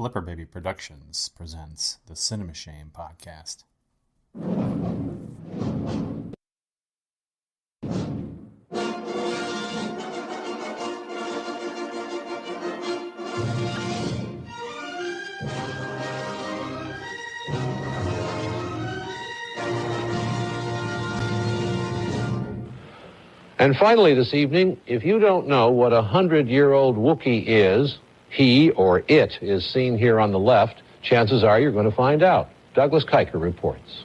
Flipper Baby Productions presents the Cinema Shame podcast. And finally this evening, if you don't know what a 100-year-old Wookiee is, he or it is seen here on the left, chances are you're going to find out. Douglas Kiker reports.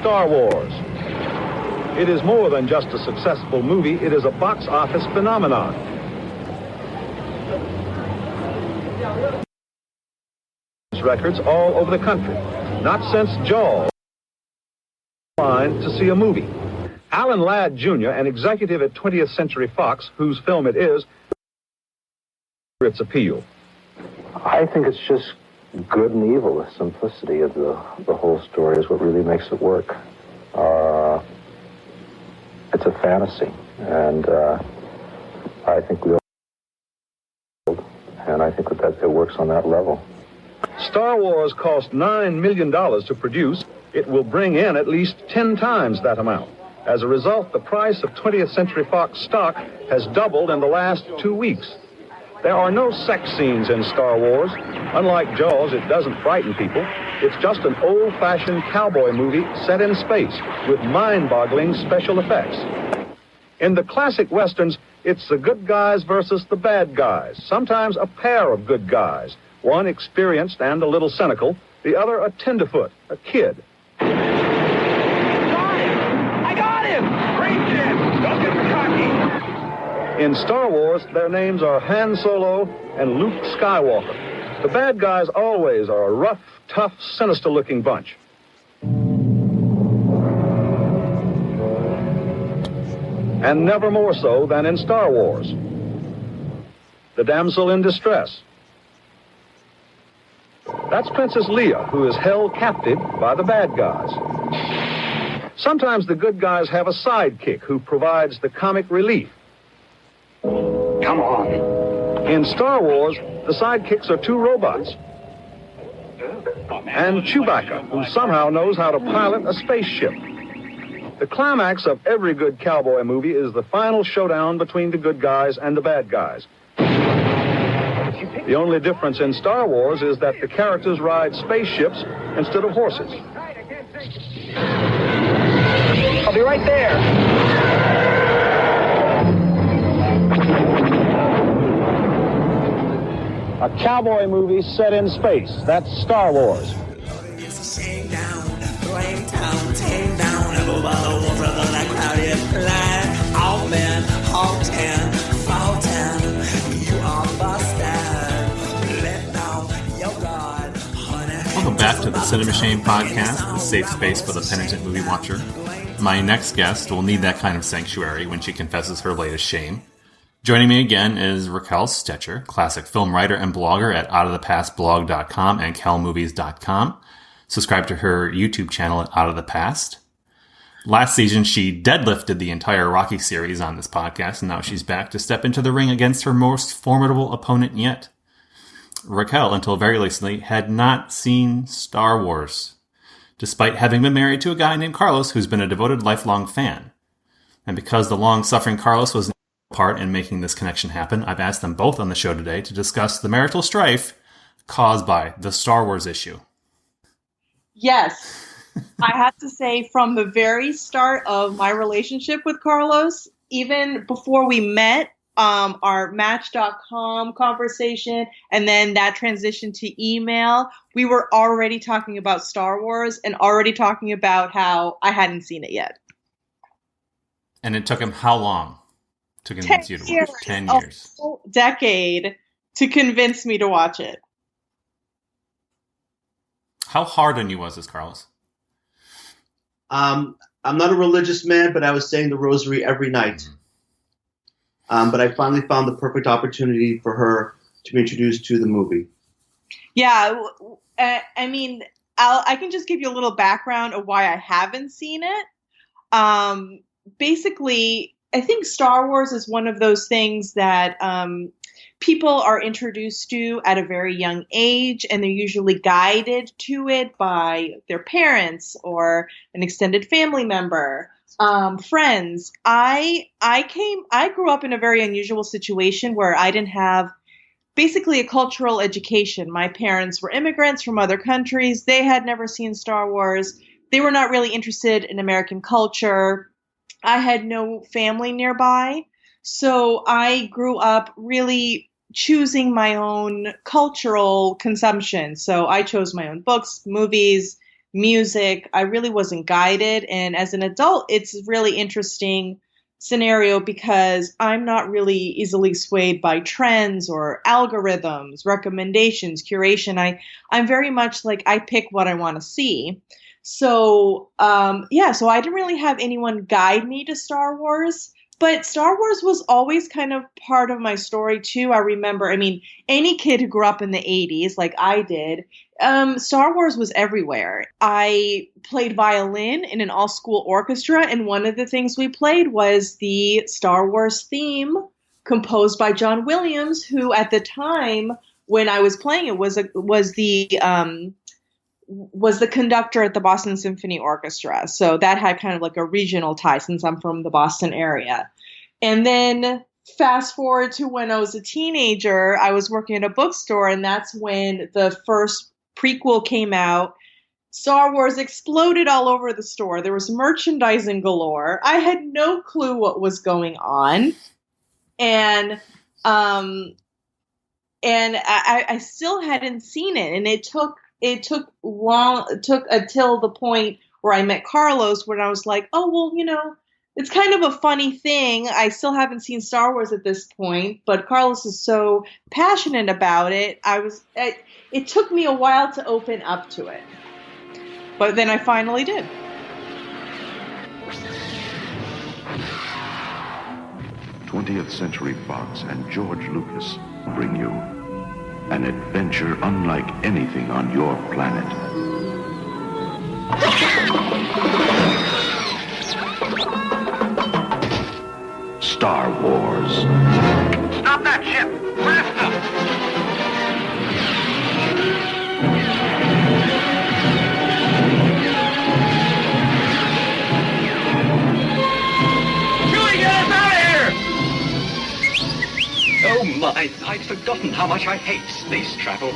Star Wars. It is more than just a successful movie, it is a box office phenomenon. Records all over the country. Not since Jaws line to see a movie. Alan Ladd Jr., an executive at 20th Century Fox, whose film it is, its appeal. I think it's just good and evil. The simplicity of the whole story is what really makes it work. It's a fantasy, and I think we all, and I think that it works on that level. Star Wars cost $9 million to produce. It will bring in at least 10 times that amount. As a result, the price of 20th Century Fox stock has doubled in the last 2 weeks. There are no sex scenes in Star Wars. Unlike Jaws, it doesn't frighten people. It's just an old-fashioned cowboy movie set in space with mind-boggling special effects. In the classic westerns, it's the good guys versus the bad guys, sometimes a pair of good guys, one experienced and a little cynical, the other a tenderfoot, a kid. I got him! Great kid! Don't get cocky! In Star Wars, their names are Han Solo and Luke Skywalker. The bad guys always are a rough, tough, sinister-looking bunch. And never more so than in Star Wars. The damsel in distress. That's Princess Leia, who is held captive by the bad guys. Sometimes the good guys have a sidekick who provides the comic relief. Come on. In Star Wars, the sidekicks are two robots. And Chewbacca, who somehow knows how to pilot a spaceship. The climax of every good cowboy movie is the final showdown between the good guys and the bad guys. The only difference in Star Wars is that the characters ride spaceships instead of horses. I'll be right there. A cowboy movie set in space. That's Star Wars. Welcome back to the Cinema Shame podcast, the safe space for the penitent movie watcher. My next guest will need that kind of sanctuary when she confesses her latest shame. Joining me again is Raquel Stecher, classic film writer and blogger at outofthepastblog.com and kelmovies.com. Subscribe to her YouTube channel at Out of the Past. Last season, she deadlifted the entire Rocky series on this podcast, and now she's back to step into the ring against her most formidable opponent yet. Raquel, until very recently, had not seen Star Wars, despite having been married to a guy named Carlos who's been a devoted lifelong fan. And because the long-suffering Carlos was part in making this connection happen, I've asked them both on the show today to discuss the marital strife caused by the Star Wars issue. Yes. I have to say, from the very start of my relationship with Carlos, even before we met, our Match.com conversation, and then that transition to email, we were already talking about Star Wars and already talking about how I hadn't seen it yet. And it took him how long to convince you to watch it? 10 years. A whole decade to convince me to watch it. How hard on you was this, Carlos? I'm not a religious man, but I was saying the rosary every night. But I finally found the perfect opportunity for her to be introduced to the movie. Yeah, I mean, I can just give you a little background of why I haven't seen it. Basically, I think Star Wars is one of those things that people are introduced to at a very young age, and they're usually guided to it by their parents or an extended family member, friends. I grew up in a very unusual situation where I didn't have basically a cultural education. My parents were immigrants from other countries. They had never seen Star Wars. They were not really interested in American culture. I had no family nearby. So I grew up really choosing my own cultural consumption. So I chose my own books, movies, music. I really wasn't guided. And as an adult, it's a really interesting scenario because I'm not really easily swayed by trends or algorithms, recommendations, curation. I'm very much like I pick what I want to see. So, so I didn't really have anyone guide me to Star Wars, but Star Wars was always kind of part of my story too. I remember, I mean, any kid who grew up in the 80s, like I did, Star Wars was everywhere. I played violin in an all-school orchestra, and one of the things we played was the Star Wars theme composed by John Williams, who at the time when I was playing it was the conductor at the Boston Symphony Orchestra. So that had kind of like a regional tie since I'm from the Boston area. And then fast forward to when I was a teenager, I was working at a bookstore, and that's when the first prequel came out. Star Wars exploded all over the store. There was merchandising galore. I had no clue what was going on. And I still hadn't seen it. And it took until the point where I met Carlos, when I was like, oh, well, you know, it's kind of a funny thing. I still haven't seen Star Wars at this point, but Carlos is so passionate about it. It took me a while to open up to it, but then I finally did. Twentieth Century Fox and George Lucas bring you an adventure unlike anything on your planet. Star Wars. Stop that ship! Faster! Chewie, get us out of here! Oh my, I'd forgotten how much I hate space travel.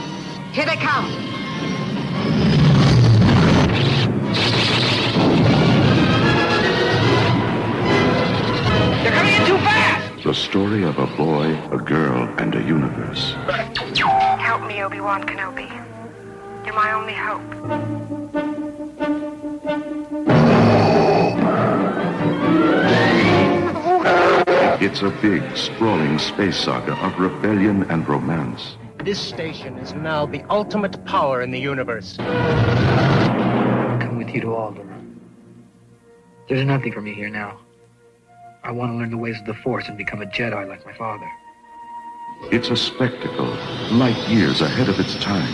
Here they come! They're coming in too fast! The story of a boy, a girl, and a universe. Help me, Obi-Wan Kenobi. You're my only hope. It's a big, sprawling space saga of rebellion and romance. This station is now the ultimate power in the universe. Come with you to Alderaan. There's nothing for me here now. I want to learn the ways of the Force and become a Jedi like my father. It's a spectacle, light years ahead of its time.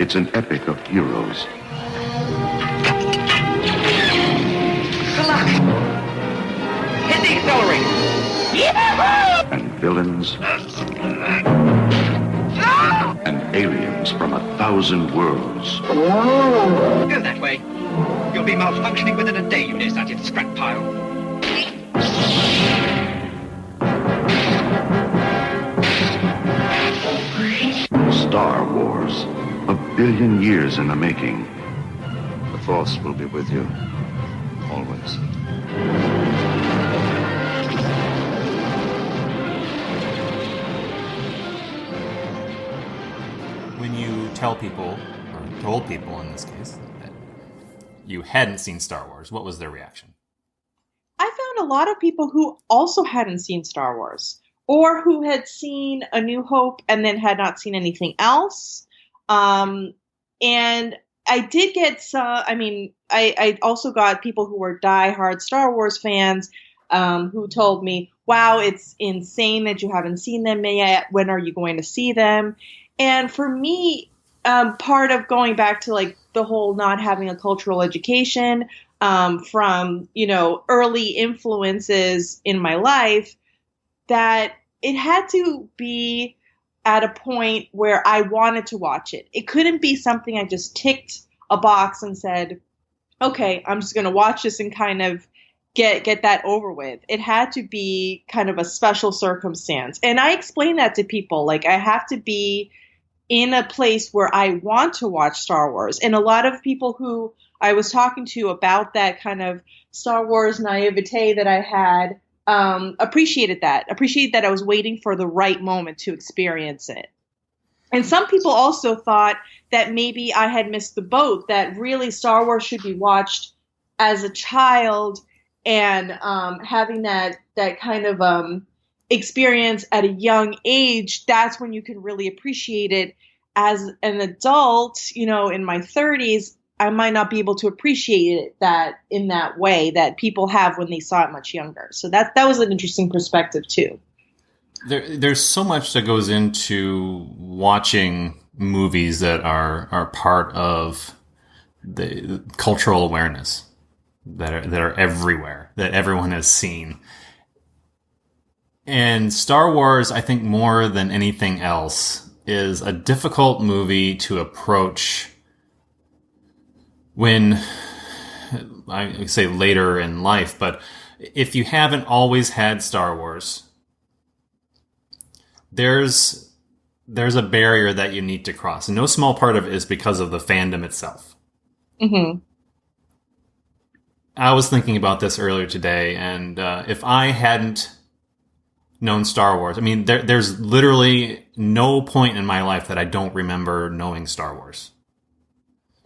It's an epic of heroes. Hit the accelerator! Yahoo! And villains. And aliens from 1,000 worlds. Go that way. You'll be malfunctioning within a day, you nearsighted scrap pile. Star Wars. 1 billion years in the making. The Force will be with you. Always. When you tell people, or told people in this case, that you hadn't seen Star Wars, what was their reaction? I found a lot of people who also hadn't seen Star Wars, or who had seen A New Hope and then had not seen anything else. And I did get some, I also got people who were diehard Star Wars fans who told me, wow, it's insane that you haven't seen them yet. When are you going to see them? And for me, part of going back to like the whole not having a cultural education from, early influences in my life, that it had to be at a point where I wanted to watch it. It couldn't be something I just ticked a box and said, okay, I'm just going to watch this and kind of get that over with. It had to be kind of a special circumstance. And I explain that to people. Like, I have to be in a place where I want to watch Star Wars. And a lot of people who I was talking to about that kind of Star Wars naivete that I had, appreciated that I was waiting for the right moment to experience it. And some people also thought that maybe I had missed the boat, that really Star Wars should be watched as a child, and having that kind of experience at a young age, that's when you can really appreciate it. As an adult, in my 30s, I might not be able to appreciate it that in that way that people have when they saw it much younger. So that was an interesting perspective too. There's so much that goes into watching movies that are part of the cultural awareness that are everywhere, that everyone has seen. And Star Wars, I think more than anything else, is a difficult movie to approach when, I say later in life, but if you haven't always had Star Wars, there's a barrier that you need to cross. And no small part of it is because of the fandom itself. Mm-hmm. I was thinking about this earlier today, and if I hadn't known Star Wars, there's literally no point in my life that I don't remember knowing Star Wars.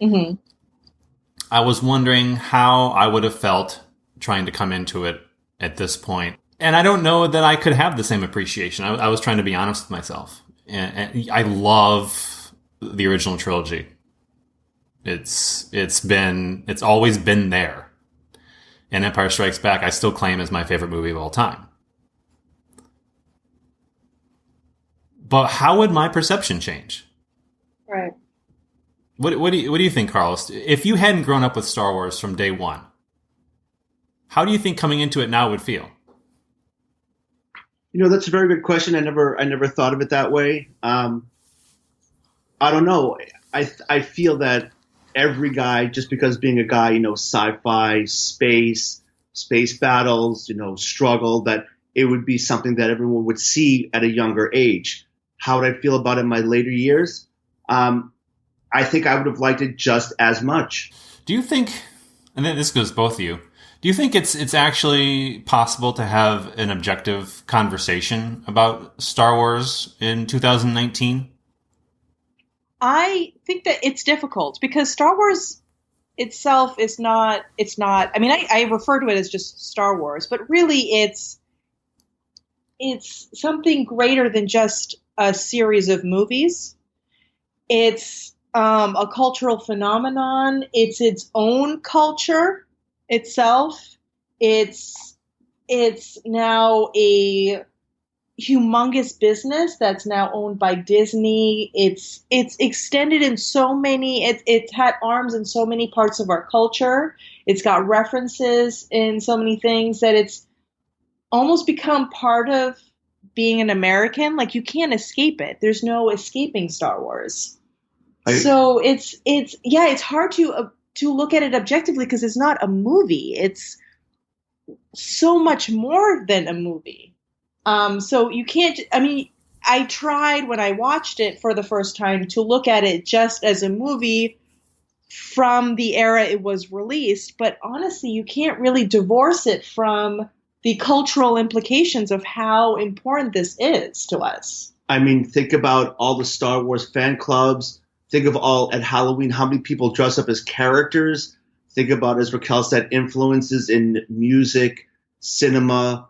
Mm-hmm. I was wondering how I would have felt trying to come into it at this point. And I don't know that I could have the same appreciation. I was trying to be honest with myself. And I love the original trilogy. It's always been there. And Empire Strikes Back, I still claim as my favorite movie of all time. But how would my perception change? Right. What do you think, Carlos? If you hadn't grown up with Star Wars from day one, how do you think coming into it now would feel? That's a very good question. I never thought of it that way. I don't know. I feel that every guy, just because being a guy, sci-fi, space battles, struggle, that it would be something that everyone would see at a younger age. How would I feel about it in my later years? I think I would have liked it just as much. Do you think, and then this goes both of you, do you think it's actually possible to have an objective conversation about Star Wars in 2019? I think that it's difficult because Star Wars itself is not, I refer to it as just Star Wars, but really it's something greater than just a series of movies. It's a cultural phenomenon. It's its own culture itself. It's now a humongous business that's now owned by Disney. It's extended in so many, it's had arms in so many parts of our culture. It's got references in so many things that it's almost become part of being an American. Like, you can't escape it. There's no escaping Star Wars. So it's hard to look at it objectively because it's not a movie. It's so much more than a movie. So you can't, I tried when I watched it for the first time to look at it just as a movie from the era it was released. But honestly, you can't really divorce it from the cultural implications of how important this is to us. Think about all the Star Wars fan clubs. Think of all at Halloween, how many people dress up as characters. Think about, as Raquel said, influences in music, cinema,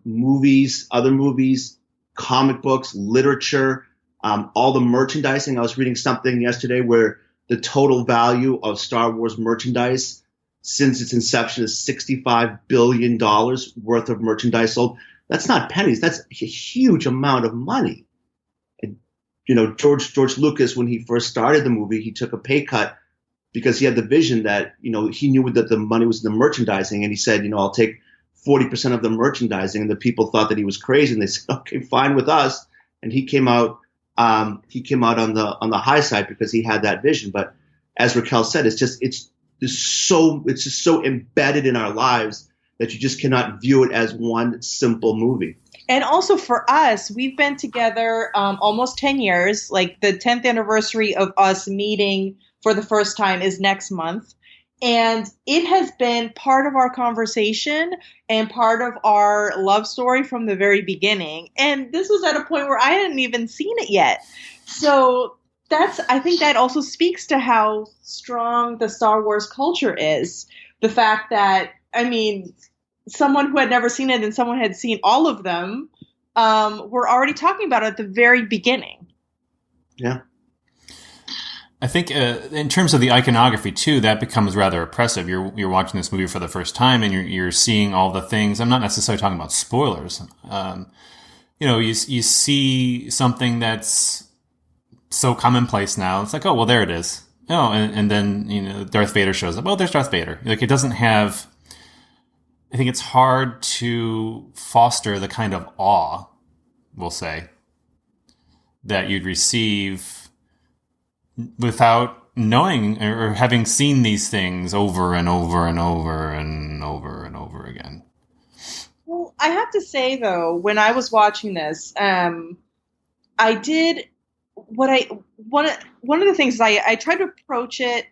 movies, other movies, comic books, literature. All the merchandising. I was reading something yesterday where the total value of Star Wars merchandise since its inception is $65 billion worth of merchandise sold. That's not pennies. That's a huge amount of money. And, George Lucas, when he first started the movie, he took a pay cut because he had the vision that, he knew that the money was in the merchandising. And he said, I'll take 40% of the merchandising. And the people thought that he was crazy. And they said, okay, fine with us. And he came out on the high side because he had that vision. But as Raquel said, it's just so embedded in our lives that you just cannot view it as one simple movie. And also for us, we've been together almost 10 years. Like the 10th anniversary of us meeting for the first time is next month. And it has been part of our conversation and part of our love story from the very beginning. And this was at a point where I hadn't even seen it yet. So I think that also speaks to how strong the Star Wars culture is. The fact that, someone who had never seen it and someone had seen all of them were already talking about it at the very beginning. Yeah. I think in terms of the iconography too, that becomes rather oppressive. You're watching this movie for the first time and you're seeing all the things. I'm not necessarily talking about spoilers. You see something that's so commonplace now. It's like, oh, well, there it is. Oh, and then, Darth Vader shows up. Oh, there's Darth Vader. Like, it doesn't have, I think it's hard to foster the kind of awe, we'll say, that you'd receive without knowing or having seen these things over and over and over and over and over again. Well, I have to say, though, when I was watching this, I did one of the things is I tried to approach it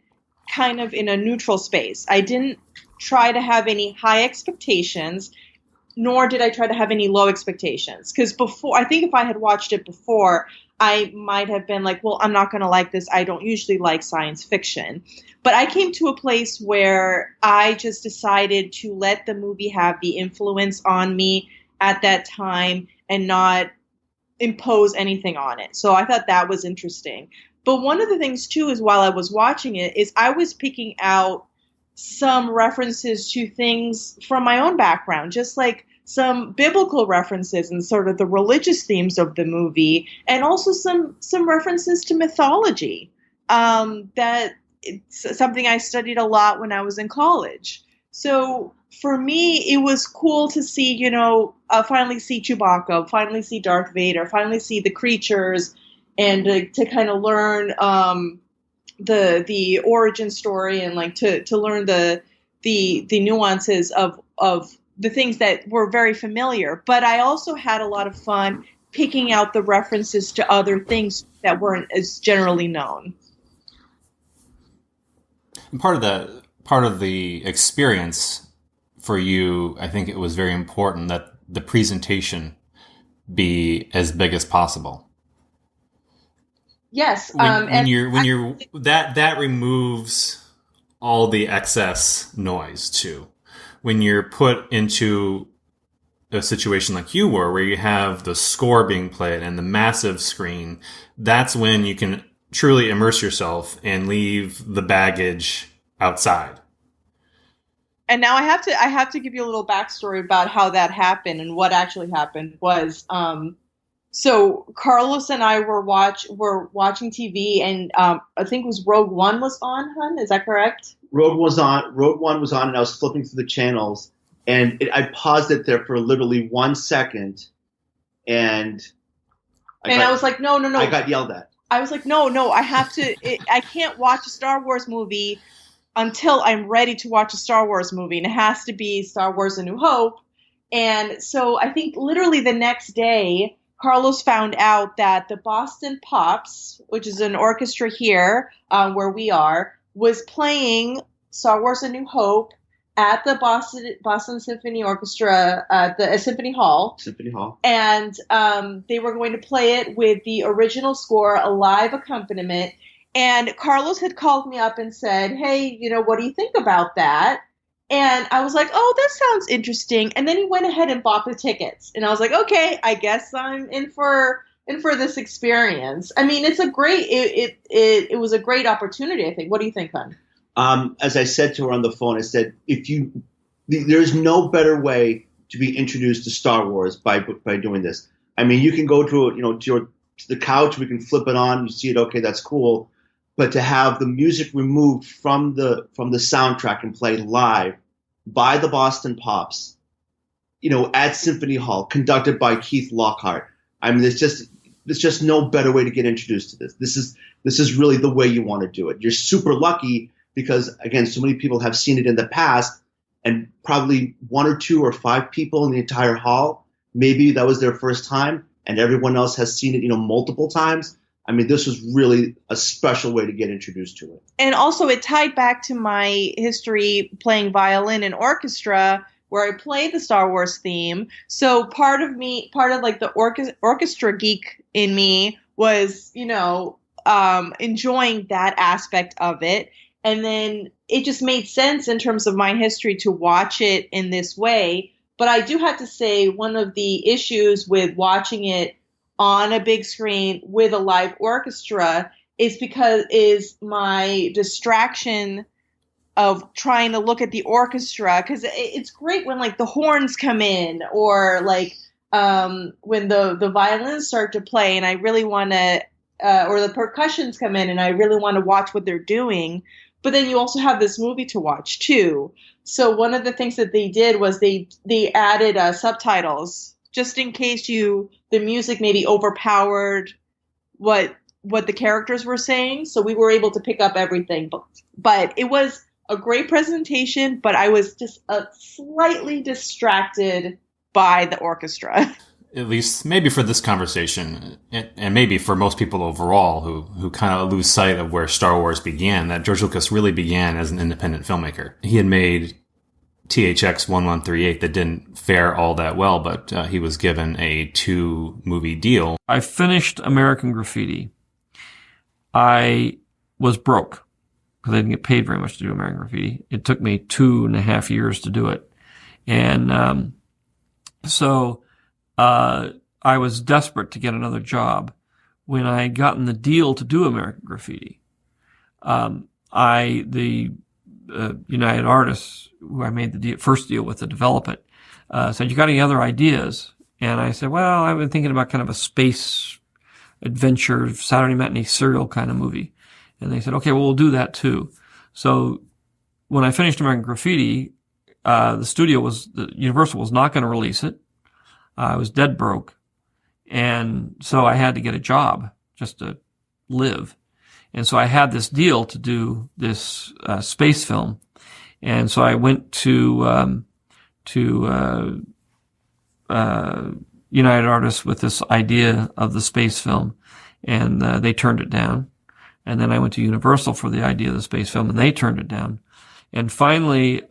kind of in a neutral space. I didn't try to have any high expectations, nor did I try to have any low expectations. Because I think if I had watched it before, I might have been like, well, I'm not going to like this. I don't usually like science fiction. But I came to a place where I just decided to let the movie have the influence on me at that time and not impose anything on it. So I thought that was interesting. But one of the things, too, is while I was watching it, is I was picking out some references to things from my own background, just like some biblical references and sort of the religious themes of the movie, and also some references to mythology. That it's something I studied a lot when I was in college. So for me, it was cool to see, finally see Chewbacca, finally see Darth Vader, finally see the creatures, and to kind of learn the origin story and like to learn the nuances of the things that were very familiar. But I also had a lot of fun picking out the references to other things that weren't as generally known. And part of the experience for you, I think it was very important that the presentation be as big as possible. Yes, that removes all the excess noise too. When you're put into a situation like you were, where you have the score being played and the massive screen, that's when you can truly immerse yourself and leave the baggage outside. And now I have to give you a little backstory about how that happened. And what actually happened was, so Carlos and I were watching TV, and I think it was Rogue One was on, hun? Is that correct? Rogue One was on, and I was flipping through the channels, and I paused it there for literally 1 second, and I was like, no. I got yelled at. I was like, no, I have to. I can't watch a Star Wars movie until I'm ready to watch a Star Wars movie, and it has to be Star Wars: A New Hope. And so I think literally the next day, Carlos found out that the Boston Pops, which is an orchestra here where we are, was playing Star Wars: A New Hope at the Boston Symphony Orchestra at the Symphony Hall. And they were going to play it with the original score, a live accompaniment. And Carlos had called me up and said, hey, what do you think about that? And I was like, oh, that sounds interesting. And then he went ahead and bought the tickets. And I was like, okay, I guess I'm in for and for this experience. I mean, it's a great, it was a great opportunity, I think. What do you think, hon? As I said to her on the phone, I said, there's no better way to be introduced to Star Wars by doing this. I mean, you can go to the couch, we can flip it on, you see it, okay, that's cool. But to have the music removed from the soundtrack and played live by the Boston Pops, at Symphony Hall, conducted by Keith Lockhart. I mean, there's just no better way to get introduced to this. This is really the way you want to do it. You're super lucky because, again, so many people have seen it in the past, and probably 1 or 2 or 5 people in the entire hall, maybe that was their first time, and everyone else has seen it, multiple times. I mean, this was really a special way to get introduced to it. And also it tied back to my history playing violin in orchestra, where I played the Star Wars theme. So part of like the orchestra geek in me was, enjoying that aspect of it. And then it just made sense in terms of my history to watch it in this way. But I do have to say one of the issues with watching it on a big screen with a live orchestra is my distraction of trying to look at the orchestra, because it's great when like the horns come in or like when the violins start to play and I really want to or the percussions come in and I really want to watch what they're doing. But then you also have this movie to watch too. So one of the things that they did was they added subtitles just in case the music maybe overpowered what the characters were saying. So we were able to pick up everything. But it was a great presentation, but I was just slightly distracted by the orchestra. At least maybe for this conversation, and maybe for most people overall who kind of lose sight of where Star Wars began, that George Lucas really began as an independent filmmaker. He had made THX 1138 that didn't fare all that well, but he was given a 2-movie deal. I finished American Graffiti. I was broke because I didn't get paid very much to do American Graffiti. It took me 2.5 years to do it. And so I was desperate to get another job. When I had gotten the deal to do American Graffiti, United Artists, who I made the first deal with to develop it, said, "You got any other ideas?" And I said, "Well, I've been thinking about kind of a space adventure, Saturday matinee serial kind of movie." And they said, "Okay, well, we'll do that too." So when I finished American Graffiti, Universal was not going to release it. I was dead broke. And so I had to get a job just to live. And so I had this deal to do this space film. And so I went to United Artists with this idea of the space film, and they turned it down. And then I went to Universal for the idea of the space film, and they turned it down. And finally,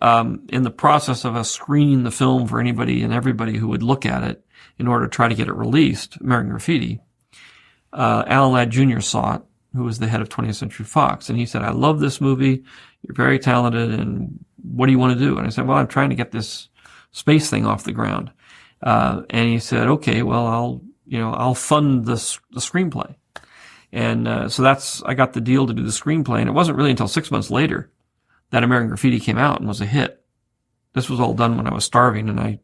in the process of us screening the film for anybody and everybody who would look at it in order to try to get it released, American Graffiti, Alan Ladd Jr. saw it, who was the head of 20th Century Fox. And he said, "I love this movie. You're very talented. And what do you want to do?" And I said, "Well, I'm trying to get this space thing off the ground." And he said, "Okay, well, I'll fund the screenplay." And I got the deal to do the screenplay. And it wasn't really until 6 months later that American Graffiti came out and was a hit. This was all done when I was starving, and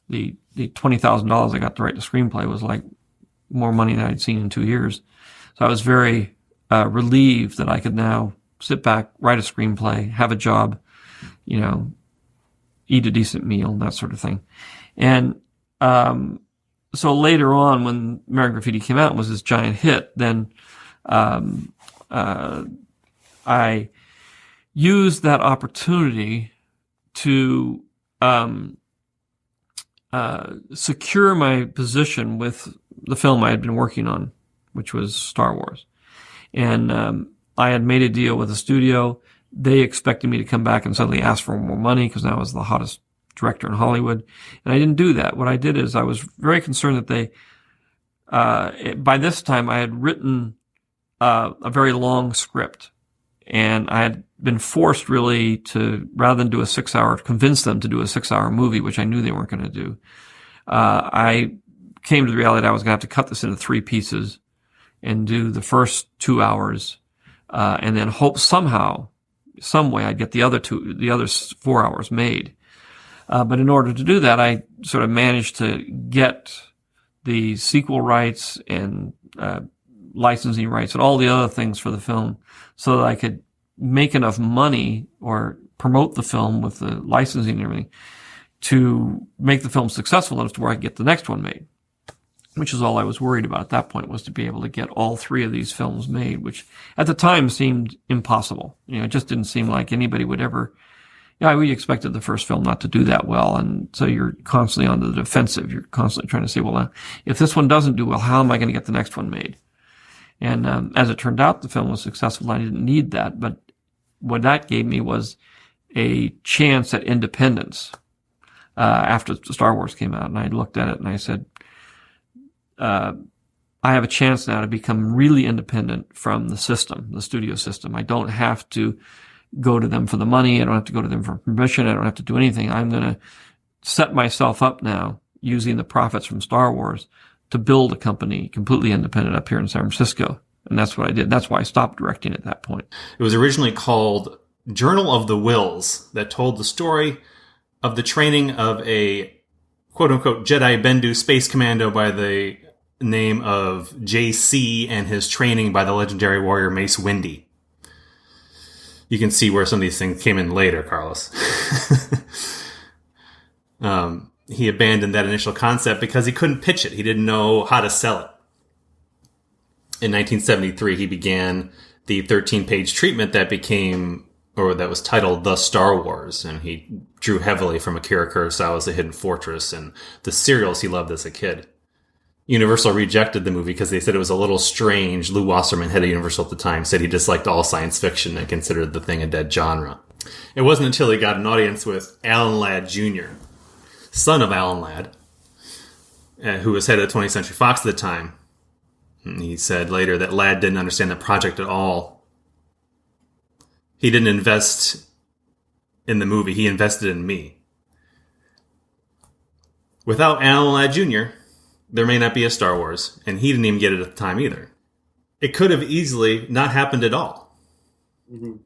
the $20,000 I got to write the screenplay was like more money than I'd seen in 2 years. So I was very relieved that I could now sit back, write a screenplay, have a job, eat a decent meal, that sort of thing. And so later on, when American Graffiti came out and was this giant hit, then I used that opportunity to secure my position with the film I had been working on, which was Star Wars. And I had made a deal with a studio. They expected me to come back and suddenly ask for more money because I was the hottest director in Hollywood. And I didn't do that. What I did is I was very concerned that by this time I had written a very long script. And I had been forced really to, rather than do a 6-hour, convince them to do a 6-hour movie, which I knew they weren't going to do. I came to the reality that I was going to have to cut this into 3 pieces and do the first 2 hours, and then hope somehow, some way I'd get the other 4 hours made. But in order to do that, I sort of managed to get the sequel rights and licensing rights and all the other things for the film so that I could make enough money or promote the film with the licensing and everything to make the film successful enough to where I could get the next one made, which is all I was worried about at that point, was to be able to get all 3 of these films made, which at the time seemed impossible. It just didn't seem like anybody would ever. We expected the first film not to do that well, and so you're constantly on the defensive. You're constantly trying to say, well, if this one doesn't do well, how am I going to get the next one made? And as it turned out, the film was successful. I didn't need that, but what that gave me was a chance at independence after Star Wars came out. And I looked at it and I said, I have a chance now to become really independent from the system, the studio system. I don't have to go to them for the money. I don't have to go to them for permission. I don't have to do anything. I'm going to set myself up now using the profits from Star Wars to build a company completely independent up here in San Francisco. And that's what I did. That's why I stopped directing at that point. It was originally called Journal of the Wills, that told the story of the training of a quote-unquote Jedi Bendu space commando by the name of JC and his training by the legendary warrior Mace Windu. You can see where some of these things came in later, Carlos. He abandoned that initial concept because he couldn't pitch it. He didn't know how to sell it. In 1973, he began the 13-page treatment that was titled The Star Wars, and he drew heavily from Akira Kurosawa's The Hidden Fortress and the serials he loved as a kid. Universal rejected the movie because they said it was a little strange. Lou Wasserman, head of Universal at the time, said he disliked all science fiction and considered the thing a dead genre. It wasn't until he got an audience with Alan Ladd Jr., son of Alan Ladd, who was head of 20th Century Fox at the time. And he said later that Ladd didn't understand the project at all. He didn't invest in the movie. He invested in me. Without Alan Ladd Jr., there may not be a Star Wars, and he didn't even get it at the time either. It could have easily not happened at all. Mm-hmm.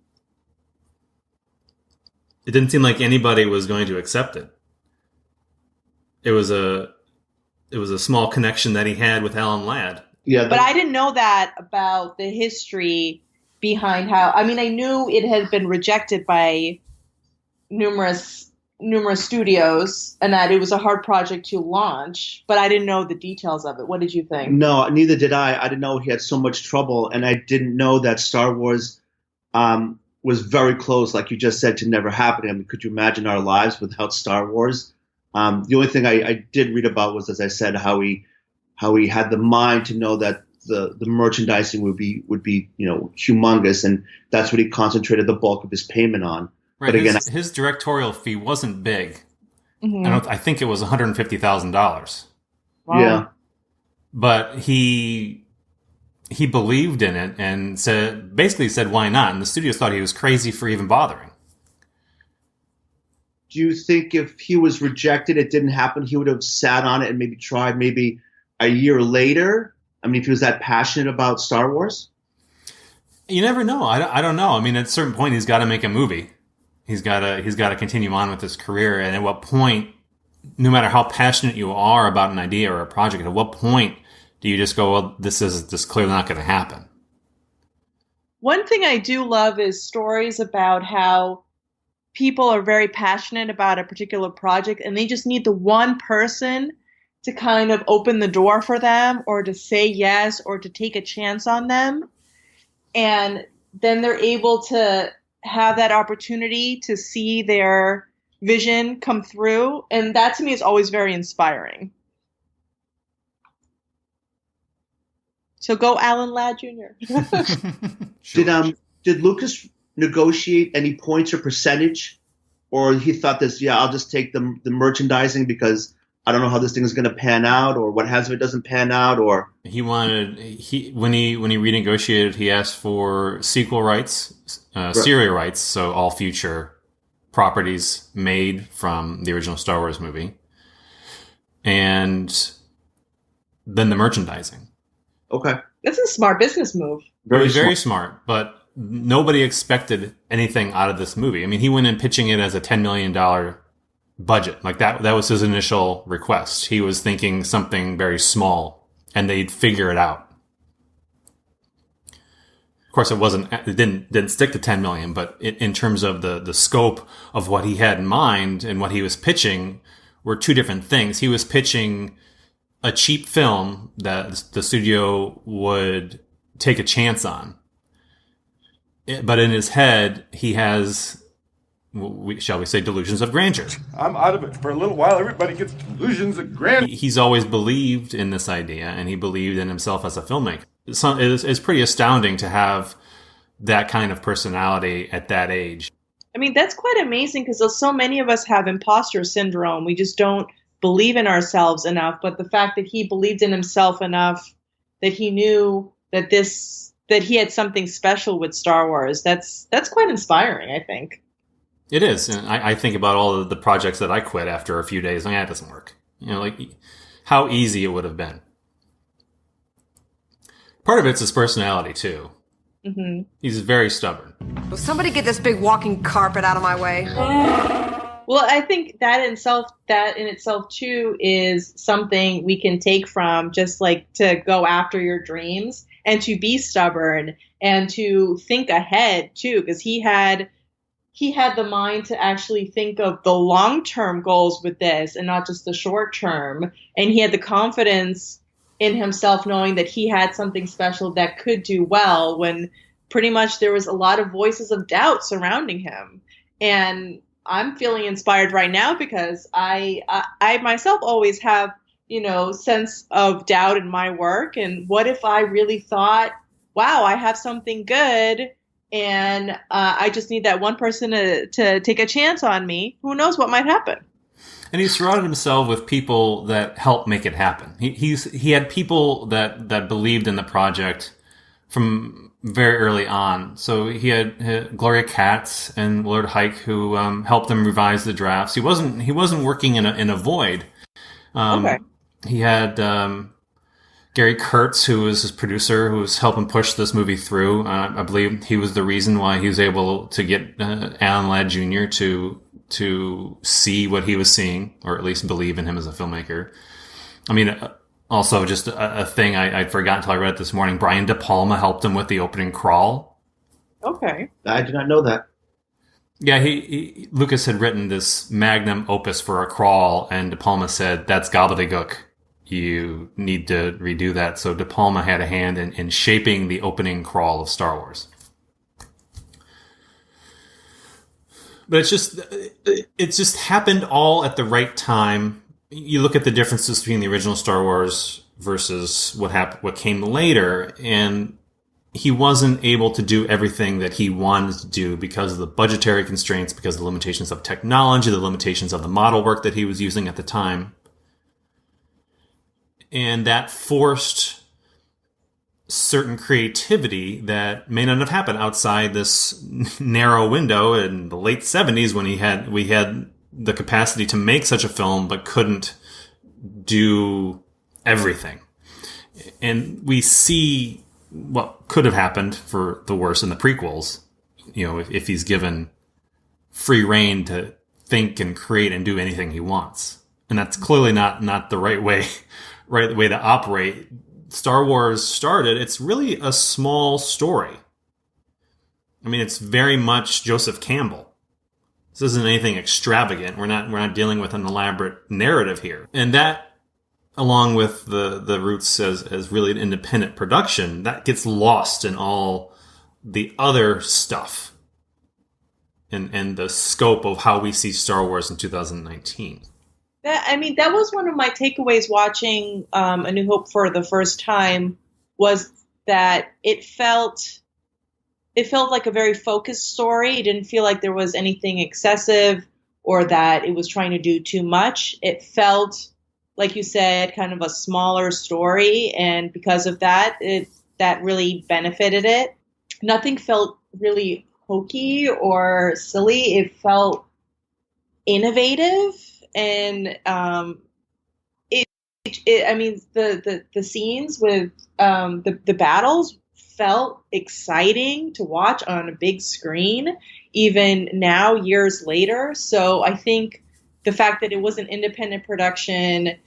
It didn't seem like anybody was going to accept it. It was a small connection that he had with Alan Ladd. Yeah, but I didn't know that about the history behind how. I mean, I knew it had been rejected by numerous studios and that it was a hard project to launch, but I didn't know the details of it. What did you think? No, neither did I. I didn't know he had so much trouble, and I didn't know that Star Wars was very close, like you just said, to never happening. I mean, could you imagine our lives without Star Wars? The only thing I did read about was, as I said, how he had the mind to know that the merchandising would be humongous, and that's what he concentrated the bulk of his payment on. Right. But again, his directorial fee wasn't big. Mm-hmm. I think it was $150,000. Wow. Yeah. But he believed in it and basically said, why not? And the studios thought he was crazy for even bothering. Do you think if he was rejected, it didn't happen, he would have sat on it and maybe tried maybe a year later? I mean, if he was that passionate about Star Wars? You never know. I don't know. I mean, at a certain point, he's got to make a movie. He's got to continue on with his career. And at what point, no matter how passionate you are about an idea or a project, at what point do you just go, well, this is just clearly not going to happen? One thing I do love is stories about how people are very passionate about a particular project and they just need the one person to kind of open the door for them or to say yes or to take a chance on them. And then they're able to have that opportunity to see their vision come through. And that to me is always very inspiring. So go Alan Ladd Jr. Sure. Did Lucas negotiate any points or percentage, or he thought this, I'll just take the merchandising because I don't know how this thing is going to pan out, or what happens if it doesn't pan out, or when he renegotiated, he asked for sequel rights, serial rights, so all future properties made from the original Star Wars movie, and than the merchandising. Okay. That's a smart business move. Very smart, but nobody expected anything out of this movie. I mean, he went in pitching it as a $10 million budget. Like that was his initial request. He was thinking something very small, and they'd figure it out. Of course, it didn't stick to 10 million, but in terms of the scope of what he had in mind and what he was pitching were two different things. He was pitching a cheap film that the studio would take a chance on. But in his head, he has, shall we say, delusions of grandeur. I'm out of it for a little while. Everybody gets delusions of grandeur. He's always believed in this idea, and he believed in himself as a filmmaker. It's pretty astounding to have that kind of personality at that age. I mean, that's quite amazing because so many of us have imposter syndrome. We just don't believe in ourselves enough. But the fact that he believed in himself enough that he knew that he had something special with Star Wars, that's quite inspiring, I think. It is. And I think about all of the projects that I quit after a few days. Like, it doesn't work. Like how easy it would have been. Part of it's his personality, too. Mm-hmm. He's very stubborn. Will somebody get this big walking carpet out of my way? Well, I think that in itself, too, is something we can take from just like to go after your dreams and to be stubborn and to think ahead, too, because he had the mind to actually think of the long-term goals with this and not just the short-term. And he had the confidence in himself knowing that he had something special that could do well when pretty much there was a lot of voices of doubt surrounding him. And I'm feeling inspired right now because I myself always have, sense of doubt in my work. And what if I really thought, wow, I have something good and I just need that one person to take a chance on me. Who knows what might happen? And he surrounded himself with people that helped make it happen. He had people that believed in the project from very early on. So he had Gloria Katz and Willard Hike who helped him revise the drafts. He wasn't working in a void. Okay. He had Gary Kurtz, who was his producer, who was helping push this movie through. I believe he was the reason why he was able to get Alan Ladd Jr. to see what he was seeing, or at least believe in him as a filmmaker. I mean, also just a thing I'd forgotten until I read it this morning. Brian De Palma helped him with the opening crawl. Okay. I did not know that. Yeah, Lucas had written this magnum opus for a crawl, and De Palma said, that's gobbledygook. You need to redo that. So De Palma had a hand in shaping the opening crawl of Star Wars. But it just happened all at the right time. You look at the differences between the original Star Wars versus what came later, and he wasn't able to do everything that he wanted to do because of the budgetary constraints, because of the limitations of technology, the limitations of the model work that he was using at the time. And that forced certain creativity that may not have happened outside this narrow window in the late 70s when we had the capacity to make such a film but couldn't do everything. And we see what could have happened for the worse in the prequels, if he's given free rein to think and create and do anything he wants. And that's clearly not the right way to operate. Star Wars started, it's really a small story. I mean, it's very much Joseph Campbell. This isn't anything extravagant. We're not dealing with an elaborate narrative here. And that, along with the roots as really an independent production, that gets lost in all the other stuff and the scope of how we see Star Wars in 2019. That was one of my takeaways watching A New Hope for the first time, was that it felt like a very focused story. It didn't feel like there was anything excessive or that it was trying to do too much. It felt, like you said, kind of a smaller story, and because of that, that really benefited it. Nothing felt really hokey or silly. It felt innovative. And it I mean, the scenes with the battles felt exciting to watch on a big screen, even now, years later. So I think the fact that it was an independent production,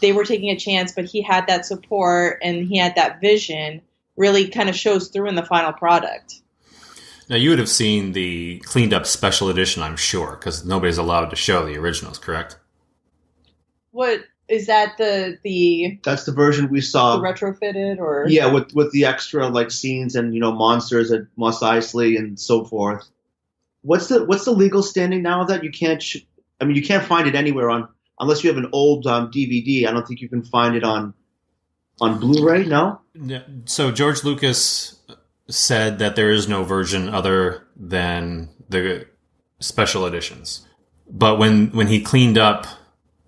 they were taking a chance, but he had that support and he had that vision, really kind of shows through in the final product. Now, you would have seen the cleaned up special edition, I'm sure, because nobody's allowed to show the originals, correct? What is that? That's the version we saw. The retrofitted, or yeah, with the extra like scenes and monsters at Mos Eisley and so forth. What's the legal standing now of that? You can't. You can't find it anywhere unless you have an old DVD. I don't think you can find it on Blu-ray. No. Yeah. So George Lucas said that there is no version other than the special editions. But when he cleaned up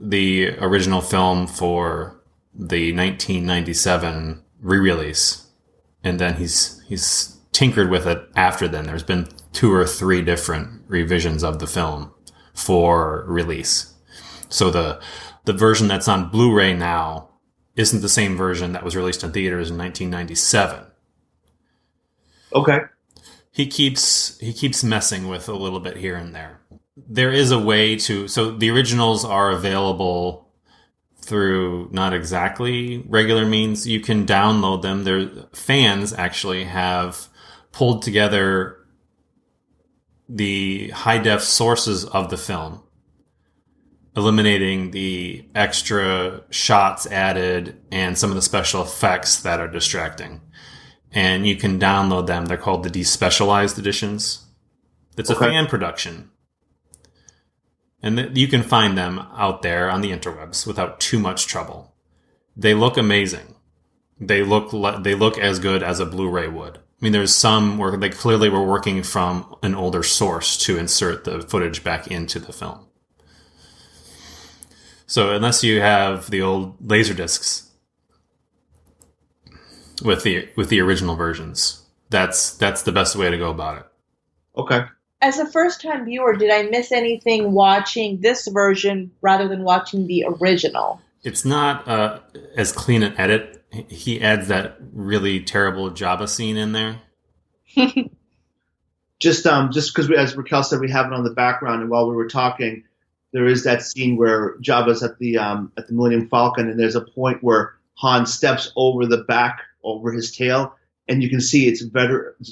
the original film for the 1997 re-release, and then he's tinkered with it after then. There's been 2 or 3 different revisions of the film for release. So the version that's on Blu-ray now isn't the same version that was released in theaters in 1997. Okay. He keeps messing with a little bit here and there. There is a way so the originals are available through not exactly regular means. You can download them. Fans actually have pulled together the high-def sources of the film, eliminating the extra shots added and some of the special effects that are distracting. And you can download them. They're called the despecialized editions. It's a fan production. And you can find them out there on the interwebs without too much trouble. They look amazing. They look as good as a Blu-ray would. I mean, there's some where they clearly were working from an older source to insert the footage back into the film. So unless you have the old Laserdiscs with the original versions, that's the best way to go about it. Okay. As a first-time viewer, did I miss anything watching this version rather than watching the original? It's not as clean an edit. He adds that really terrible Jabba scene in there. Just because, as Raquel said, we have it on the background, and while we were talking, there is that scene where Jabba's at the Millennium Falcon, and there's a point where Han steps over his tail, and you can see it's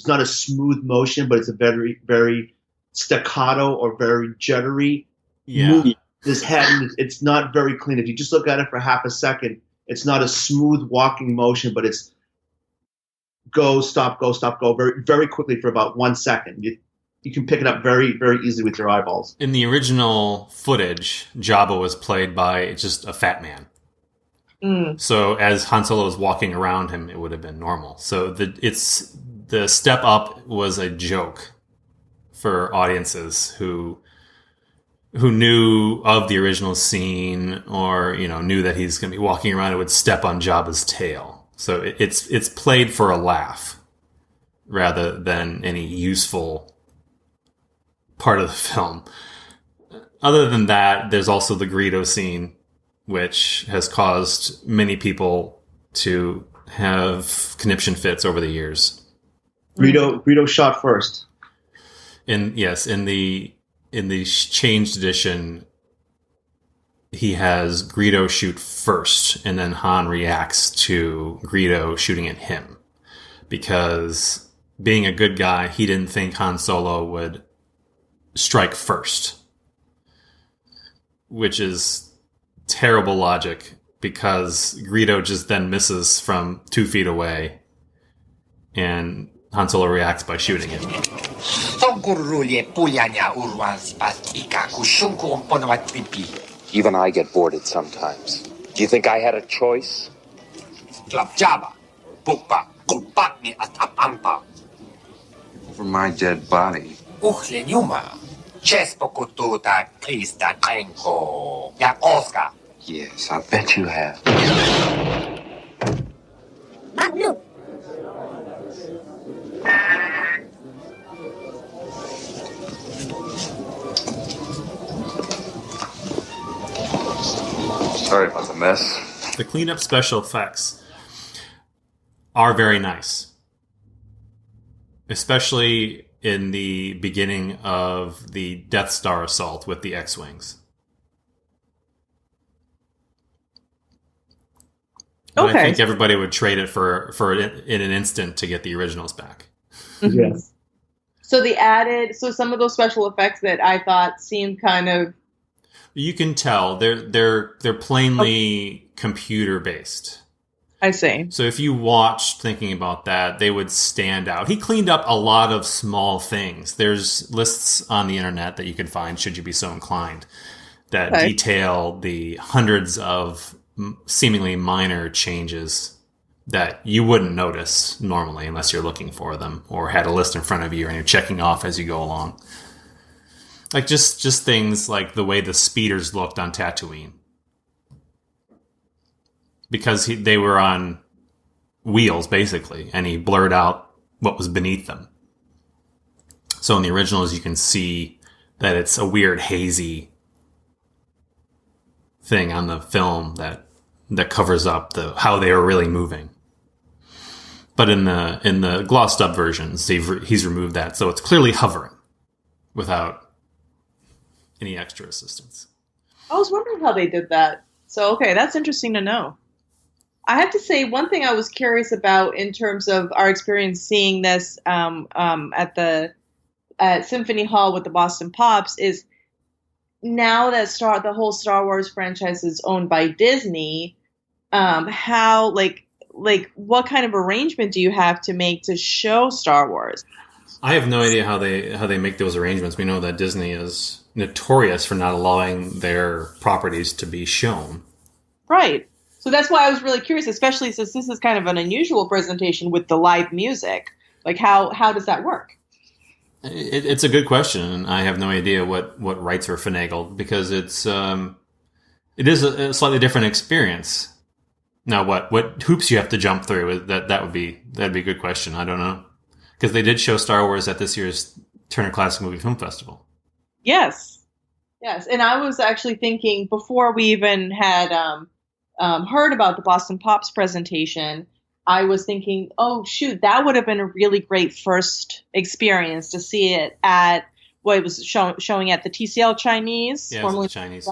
not a smooth motion, but it's a very, very staccato or very jittery movement. His head, it's not very clean. If you just look at it for half a second, it's not a smooth walking motion, but it's go, stop, go very, very quickly for about 1 second. You can pick it up very, very easily with your eyeballs. In the original footage, Jabba was played by just a fat man. So as Han Solo was walking around him, it would have been normal. So the step up was a joke for audiences who knew of the original scene, or knew that he's going to be walking around and would step on Jabba's tail. So it's played for a laugh rather than any useful part of the film. Other than that, there's also the Greedo scene, which has caused many people to have conniption fits over the years. Greedo shot first. In the changed edition, he has Greedo shoot first, and then Han reacts to Greedo shooting at him. Because being a good guy, he didn't think Han Solo would strike first. Which is terrible logic, because Greedo just then misses from 2 feet away, and Han Solo reacts by shooting him. Even I get boarded sometimes. Do you think I had a choice? Over my dead body. Yes, I bet you have. Sorry about the mess. The cleanup special effects are very nice, especially in the beginning of the Death Star assault with the X-Wings. But I think everybody would trade it for in an instant to get the originals back. Yes. So some of those special effects that I thought seemed kind of... You can tell they're plainly computer based. I see. So if you watched thinking about that, they would stand out. He cleaned up a lot of small things. There's lists on the internet that you can find, should you be so inclined, that detail the hundreds of seemingly minor changes that you wouldn't notice normally unless you're looking for them or had a list in front of you and you're checking off as you go along. Like just things like the way the speeders looked on Tatooine. Because they were on wheels, basically, and he blurred out what was beneath them. So in the originals, you can see that it's a weird, hazy thing on the film that covers up how they were really moving. But in the glossed up versions, he's removed that, so it's clearly hovering without any extra assistance. I was wondering how they did that. So, okay, that's interesting to know. I have to say, one thing I was curious about in terms of our experience seeing this at Symphony Hall with the Boston Pops is now that the whole Star Wars franchise is owned by Disney, how what kind of arrangement do you have to make to show Star Wars? I have no idea how they make those arrangements. We know that Disney is notorious for not allowing their properties to be shown. Right. So that's why I was really curious, especially since this is kind of an unusual presentation with the live music. Like, how does that work? It's a good question, and I have no idea what rights are finagled, because it is a slightly different experience. Now, what hoops you have to jump through, that'd be a good question. I don't know, because they did show Star Wars at this year's Turner Classic Movie Film Festival. Yes, and I was actually thinking before we even had heard about the Boston Pops presentation, I was thinking, oh shoot, that would have been a really great first experience to see it at it was showing at the TCL Chinese. Yeah, formerly the Chinese.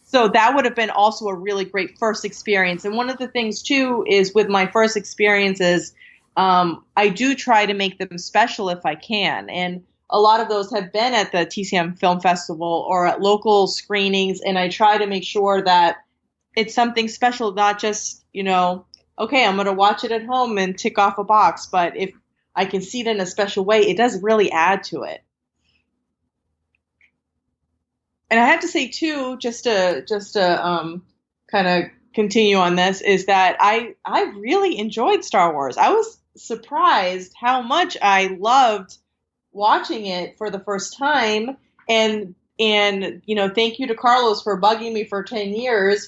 So that would have been also a really great first experience. And one of the things too is with my first experiences, I do try to make them special if I can. And a lot of those have been at the TCM Film Festival or at local screenings. And I try to make sure that it's something special, not just, okay, I'm going to watch it at home and tick off a box. But if I can see it in a special way, it does really add to it. And I have to say too, just to kind of continue on this, is that I really enjoyed Star Wars. I was surprised how much I loved watching it for the first time. And thank you to Carlos for bugging me for 10 years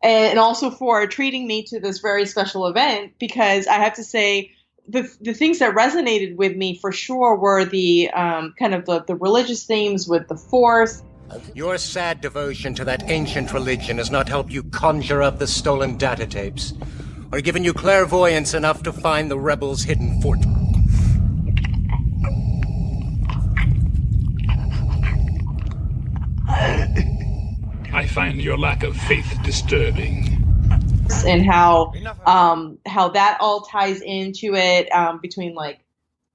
and also for treating me to this very special event, because I have to say the things that resonated with me for sure were the kind of the religious themes with the Force. Your sad devotion to that ancient religion has not helped you conjure up the stolen data tapes, or given you clairvoyance enough to find the rebels' hidden fort. I find your lack of faith disturbing. And how that all ties into it, between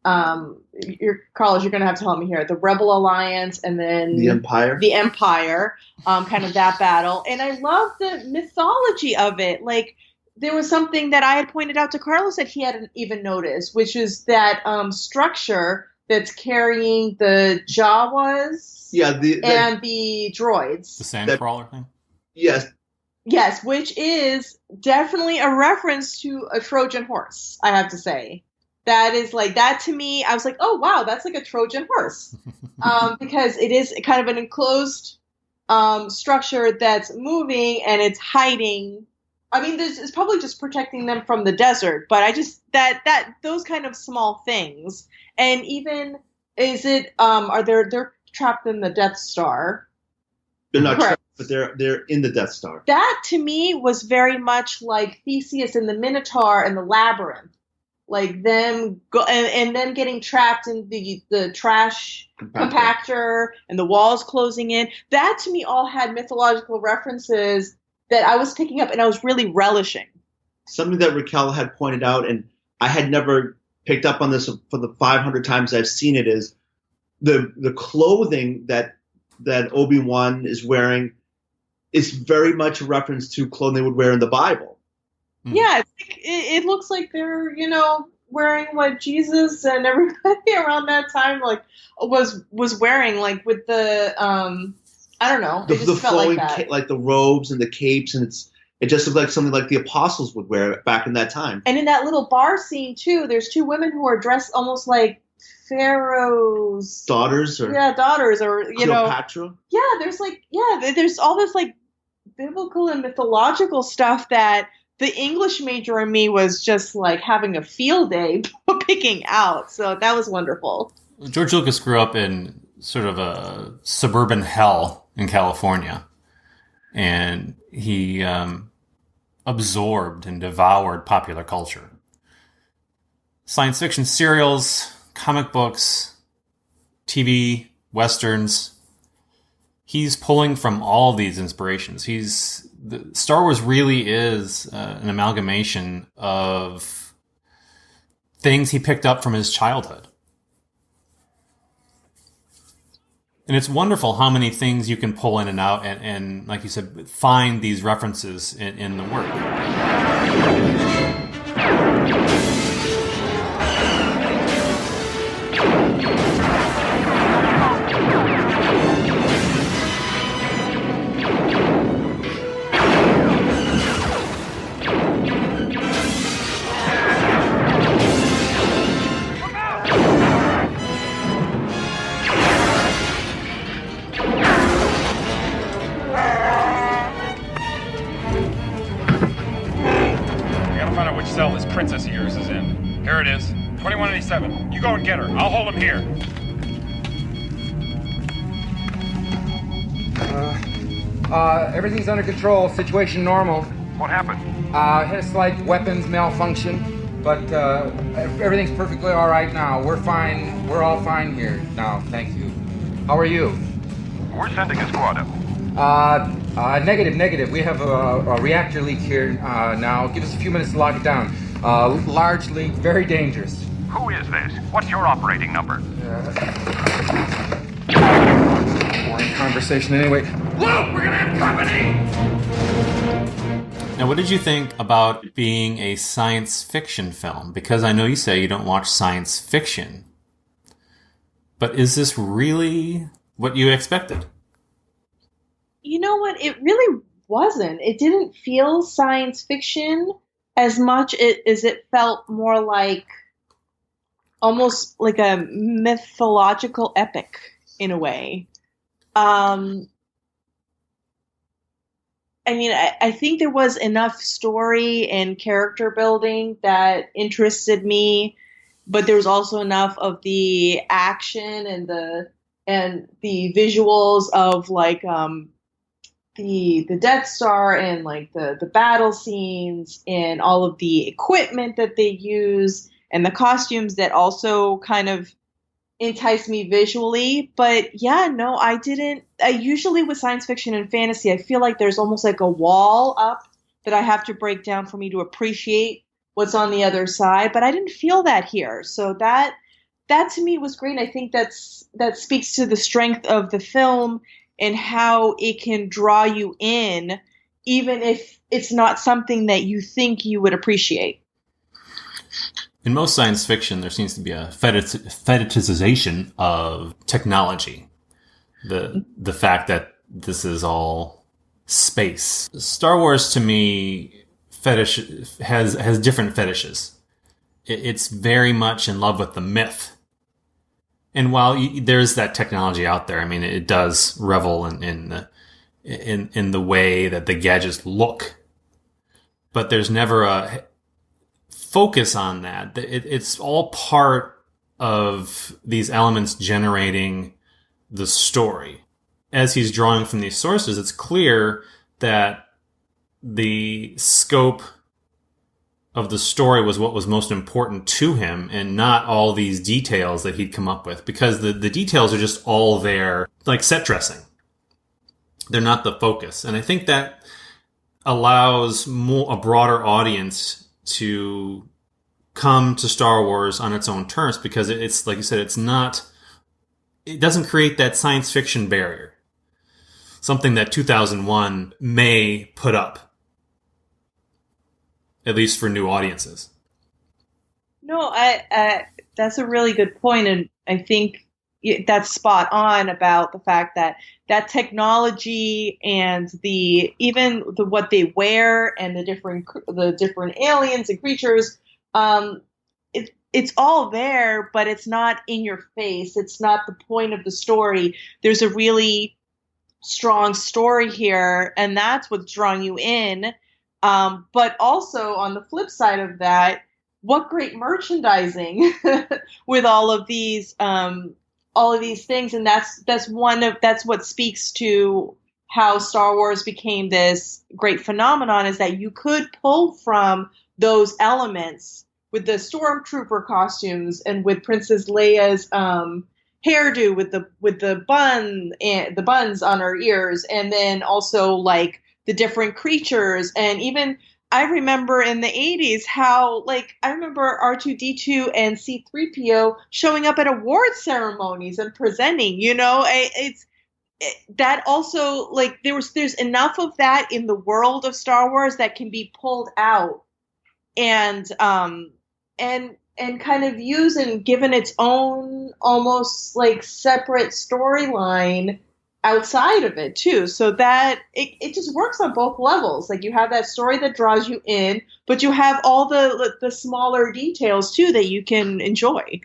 Carlos, you're going to have to help me here. The Rebel Alliance and then the Empire, kind of that battle. And I love the mythology of it. Like, there was something that I had pointed out to Carlos that he hadn't even noticed, which is that structure that's carrying the Jawas. Yeah, and the droids. The sandcrawler thing? Yes. Yes, which is definitely a reference to a Trojan horse, I have to say. That is that to me, I was like, oh wow, that's like a Trojan horse. Because it is kind of an enclosed structure that's moving and it's hiding. I mean, it's probably just protecting them from the desert, but I just, that those kind of small things. And even, they're trapped in the Death Star. They're not Correct. trapped, but they're in the Death Star. That to me was very much like Theseus and the Minotaur and the Labyrinth, like them and then getting trapped in the trash compactor and the walls closing in. That to me all had mythological references that I was picking up and I was really relishing. Something that Raquel had pointed out, and I had never picked up on this for the 500 times I've seen it, is the clothing that Obi-Wan is wearing is very much a reference to clothing they would wear in the Bible. Yeah, it looks like they're, wearing what Jesus and everybody around that time was wearing, like with the I don't know, it just felt flowing like that. like the robes and the capes, and it just looked like something like the apostles would wear back in that time. And in that little bar scene too, there's two women who are dressed almost like Pharaoh's daughters, or Cleopatra. There's all this like biblical and mythological stuff that the English major in me was just like having a field day picking out. So that was wonderful. George Lucas grew up in sort of a suburban hell in California, and he absorbed and devoured popular culture. Science fiction serials, comic books, TV, westerns. He's pulling from all these inspirations. Star Wars really is an amalgamation of things he picked up from his childhood. And it's wonderful how many things you can pull in and out and like you said, find these references in the work. cell this princess of yours is in. Here it is. 2187. You go and get her. I'll hold him here. Everything's under control. Situation normal. What happened? Had a slight weapons malfunction, but everything's perfectly all right now. We're fine. We're all fine here now. Thank you. How are you? We're sending a squad up. Negative. We have a reactor leak here now. Give us a few minutes to lock it down. Large leak, very dangerous. Who is this? What's your operating number? Boring conversation anyway. Luke, we're gonna have company! Now, what did you think about being a science fiction film? Because I know you say you don't watch science fiction. But is this really what you expected? You know what? It really wasn't. It didn't feel science fiction as much as it felt more like almost like a mythological epic in a way. I mean, I think there was enough story and character building that interested me, but there was also enough of the action and the visuals of like the Death Star and like the battle scenes and all of the equipment that they use and the costumes that also kind of entice me visually. But yeah, no, I didn't. I usually with science fiction and fantasy, I feel like there's almost like a wall up that I have to break down for me to appreciate what's on the other side. But I didn't feel that here. So that to me was great. I think that speaks to the strength of the film and how it can draw you in, even if it's not something that you think you would appreciate. In most science fiction, there seems to be a fetishization of technology. The fact that this is all space. Star Wars, to me, has different fetishes. It's very much in love with the myth. And while there's that technology out there, I mean, it does revel in the way that the gadgets look. But there's never a focus on that. It's all part of these elements generating the story. as he's drawing from these sources, it's clear that the scope of the story was what was most important to him and not all these details that he'd come up with, because the details are just all there, like set dressing. They're not the focus. And I think that allows a broader audience to come to Star Wars on its own terms, because it's, like you said, it doesn't create that science fiction barrier. Something that 2001 may put up, at least for new audiences. No, that's a really good point, and I think that's spot on about the fact that technology and what they wear and the different aliens and creatures, it's all there, but it's not in your face. It's not the point of the story. There's a really strong story here, and that's what's drawing you in. But also on the flip side of that, what great merchandising with all of these things, and that's what speaks to how Star Wars became this great phenomenon, is that you could pull from those elements with the stormtrooper costumes and with Princess Leia's hairdo with the buns on her ears, and then also like the different creatures. And even I remember in the 80s how, like, I remember R2-D2 and C-3PO showing up at award ceremonies and presenting, that also, like, there's enough of that in the world of Star Wars that can be pulled out and kind of used and given its own almost like separate storyline outside of it too, so that it just works on both levels. Like, you have that story that draws you in, but you have all the smaller details too that you can enjoy.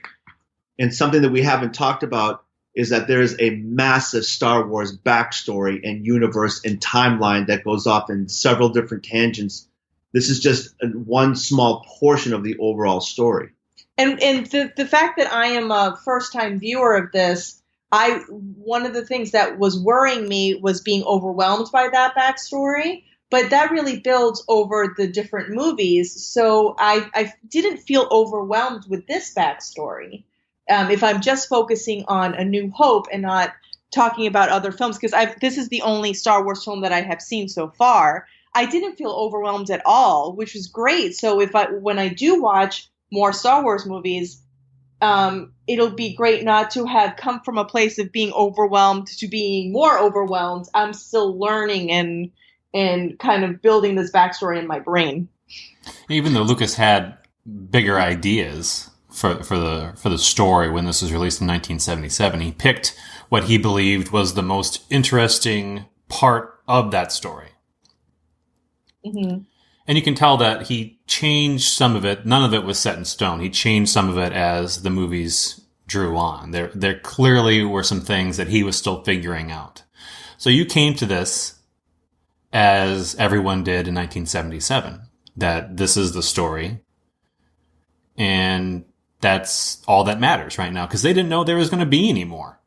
And something that we haven't talked about is that there is a massive Star Wars backstory and universe and timeline that goes off in several different tangents. This is just one small portion of the overall story. And the fact that I am a first-time viewer of this, one of the things that was worrying me was being overwhelmed by that backstory, but that really builds over the different movies. So I didn't feel overwhelmed with this backstory. If I'm just focusing on A New Hope and not talking about other films, because this is the only Star Wars film that I have seen so far, I didn't feel overwhelmed at all, which was great. So when I do watch more Star Wars movies, it'll be great not to have come from a place of being overwhelmed to being more overwhelmed. I'm still learning and kind of building this backstory in my brain. Even though Lucas had bigger ideas for the story when this was released in 1977, he picked what he believed was the most interesting part of that story. Mm-hmm. And you can tell that he changed some of it. None of it was set in stone. He changed some of it as the movies drew on. There clearly were some things that he was still figuring out. So you came to this, as everyone did in 1977, that this is the story. And that's all that matters right now, because they didn't know there was going to be any more.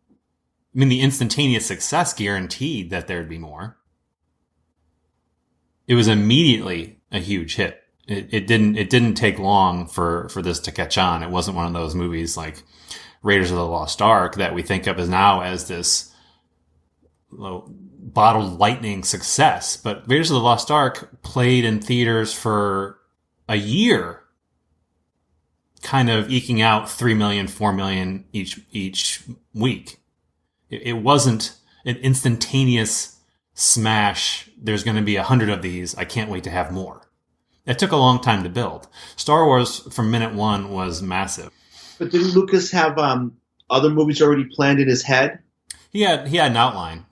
I mean, the instantaneous success guaranteed that there'd be more. It was immediately a huge hit. It didn't take long for this to catch on. It wasn't one of those movies like Raiders of the Lost Ark that we think of as this bottled lightning success. But Raiders of the Lost Ark played in theaters for a year, kind of eking out 3 million, 4 million each week. It wasn't an instantaneous smash. There's going to be 100 of these. I can't wait to have more. It took a long time to build. Star Wars from minute one was massive. But didn't Lucas have other movies already planned in his head? He had an outline,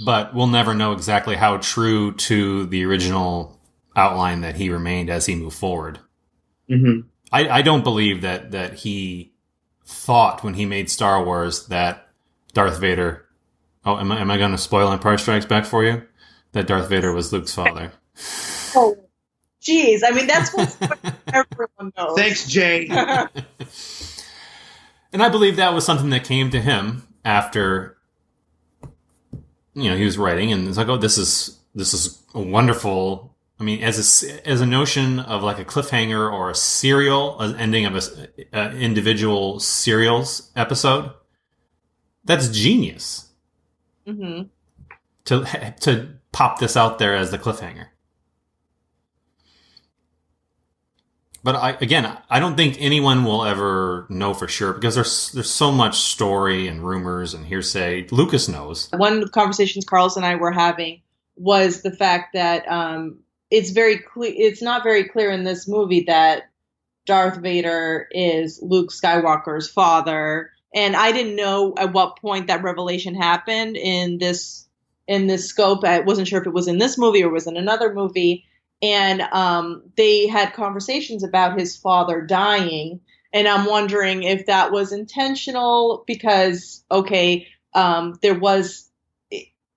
but we'll never know exactly how true to the original outline that he remained as he moved forward. Mm-hmm. I don't believe that he thought when he made Star Wars that Darth Vader... Oh, am I going to spoil Empire Strikes Back for you? That Darth Vader was Luke's father. Oh, geez. I mean, that's what everyone knows. Thanks, Jay. And I believe that was something that came to him after he was writing, and it's like, oh, this is a wonderful. I mean, as a notion of like a cliffhanger or a serial, an ending of a individual serials episode, that's genius. Mm-hmm. To pop this out there as the cliffhanger. But I don't think anyone will ever know for sure because there's so much story and rumors and hearsay. Lucas knows. One of the conversations Carlos and I were having was the fact that it's very clear. It's not very clear in this movie that Darth Vader is Luke Skywalker's father, and I didn't know at what point that revelation happened in this scope. I wasn't sure if it was in this movie or was in another movie. And they had conversations about his father dying. And I'm wondering if that was intentional because, it was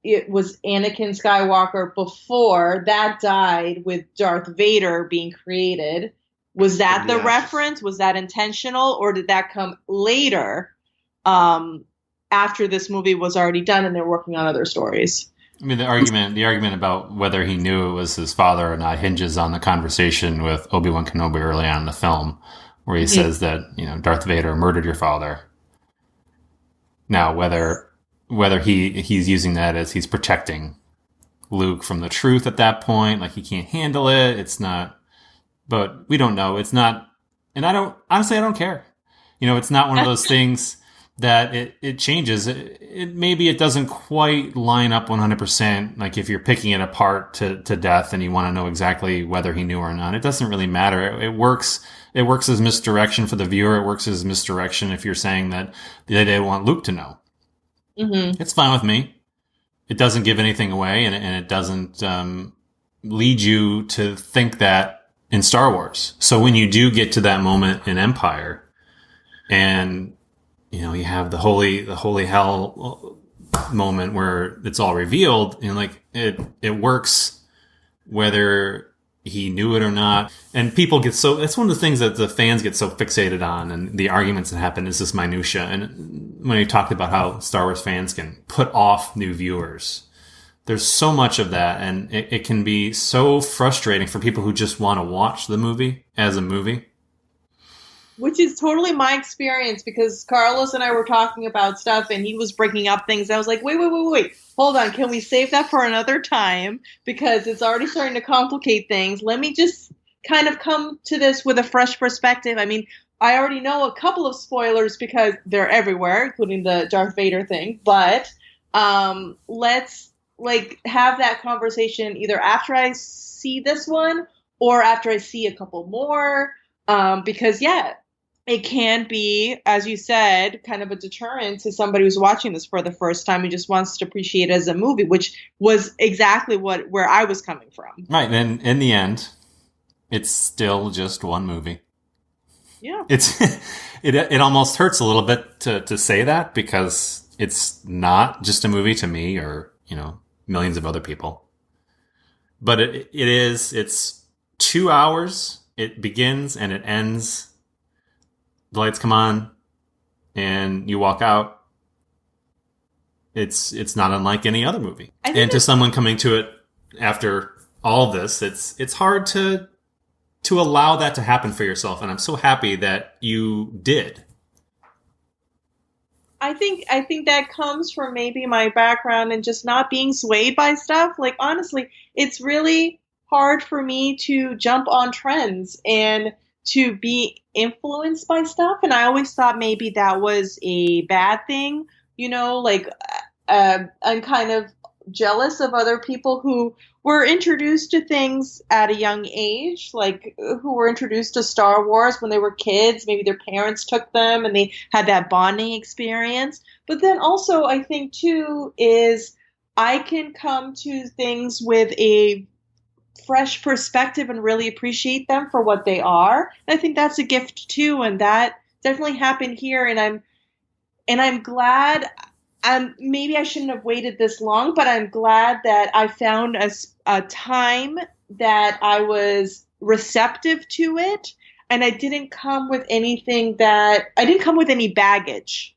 Anakin Skywalker before that died with Darth Vader being created. Was that the reference? Was that intentional? Or did that come later after this movie was already done and they're working on other stories? I mean, the argument about whether he knew it was his father or not hinges on the conversation with Obi-Wan Kenobi early on in the film, where he says that, Darth Vader murdered your father. Now, whether he's using that as he's protecting Luke from the truth at that point, like he can't handle it, it's not, but we don't know. It's not, and I don't care. It's not one of those things that it changes. Maybe it doesn't quite line up 100%. Like if you're picking it apart to death and you want to know exactly whether he knew or not, it doesn't really matter. It works as misdirection for the viewer. It works as misdirection if you're saying that they want Luke to know. Mm-hmm. It's fine with me. It doesn't give anything away, and it doesn't lead you to think that in Star Wars. So when you do get to that moment in Empire, and you have the holy hell moment where it's all revealed, and like it works whether he knew it or not. And people get that's one of the things that the fans get so fixated on, and the arguments that happen is this minutia. And when you talked about how Star Wars fans can put off new viewers, there's so much of that, and it can be so frustrating for people who just want to watch the movie as a movie. Which is totally my experience, because Carlos and I were talking about stuff and he was bringing up things. I was like, wait, hold on. Can we save that for another time? Because it's already starting to complicate things. Let me just kind of come to this with a fresh perspective. I mean, I already know a couple of spoilers because they're everywhere, including the Darth Vader thing. But let's have that conversation either after I see this one or after I see a couple more. Because it can be, as you said, kind of a deterrent to somebody who's watching this for the first time and just wants to appreciate it as a movie, which was exactly where I was coming from. Right. And in the end, it's still just one movie. Yeah. It almost hurts a little bit to say that, because it's not just a movie to me or, millions of other people. But it's 2 hours. It begins and it ends. The lights come on and you walk out. It's not unlike any other movie. And to someone coming to it after all this, it's hard to allow that to happen for yourself. And I'm so happy that you did. I think that comes from maybe my background and just not being swayed by stuff. Like, honestly, it's really hard for me to jump on trends and to be influenced by stuff. And I always thought maybe that was a bad thing, I'm kind of jealous of other people who were introduced to things at a young age, like who were introduced to Star Wars when they were kids. Maybe their parents took them and they had that bonding experience. But then also I think too is I can come to things with a fresh perspective and really appreciate them for what they are. And I think that's a gift too, and that definitely happened here. And I'm glad. Maybe I shouldn't have waited this long, but I'm glad that I found a time that I was receptive to it, and I didn't come with any baggage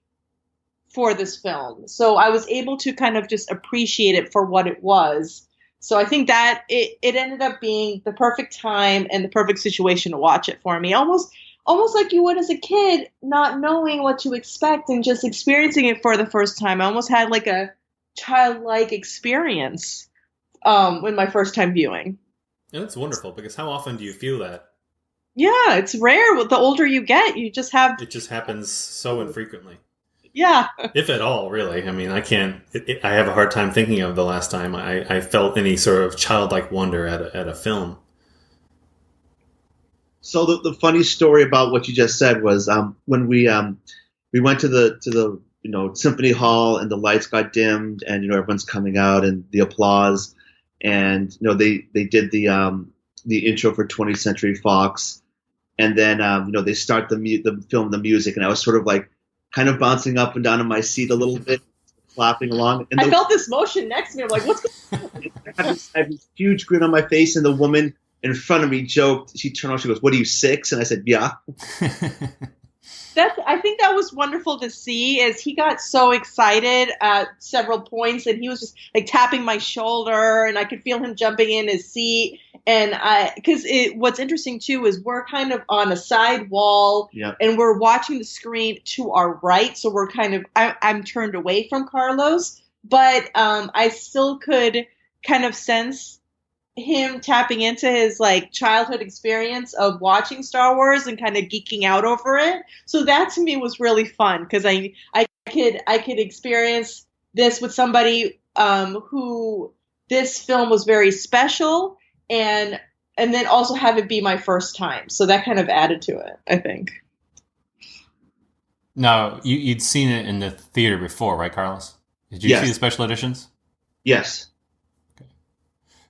for this film. So I was able to kind of just appreciate it for what it was. So I think that it ended up being the perfect time and the perfect situation to watch it for me. Almost like you would as a kid, not knowing what to expect and just experiencing it for the first time. I almost had like a childlike experience in my first time viewing. Yeah, that's wonderful, because how often do you feel that? Yeah, it's rare. The older you get, you just have... It just happens so infrequently. Yeah. If at all, really. I mean, I can't... I have a hard time thinking of the last time I felt any sort of childlike wonder at a film. So the funny story about what you just said was when we went to the Symphony Hall, and the lights got dimmed, and everyone's coming out and the applause, and they did the intro for 20th Century Fox, and then they start the film, the music, and I was sort of like kind of bouncing up and down in my seat a little bit, clapping along. And I felt this motion next to me. I'm like, what's going on? I had this huge grin on my face, and the woman in front of me joked. She turned around, she goes, "What are you, 6?" And I said, "Yeah." I think that was wonderful to see, as he got so excited at several points, and he was just like tapping my shoulder, and I could feel him jumping in his seat. And what's interesting too is we're kind of on a side wall, and we're watching the screen to our right, so we're kind of I'm turned away from Carlos, but I still could kind of sense him tapping into his like childhood experience of watching Star Wars and kind of geeking out over it. So that to me was really fun, because I could experience this with somebody who this film was very special, and then also have it be my first time. So that kind of added to it, I think. Now, you'd seen it in the theater before, right, Carlos? Did you see the special editions? Yes.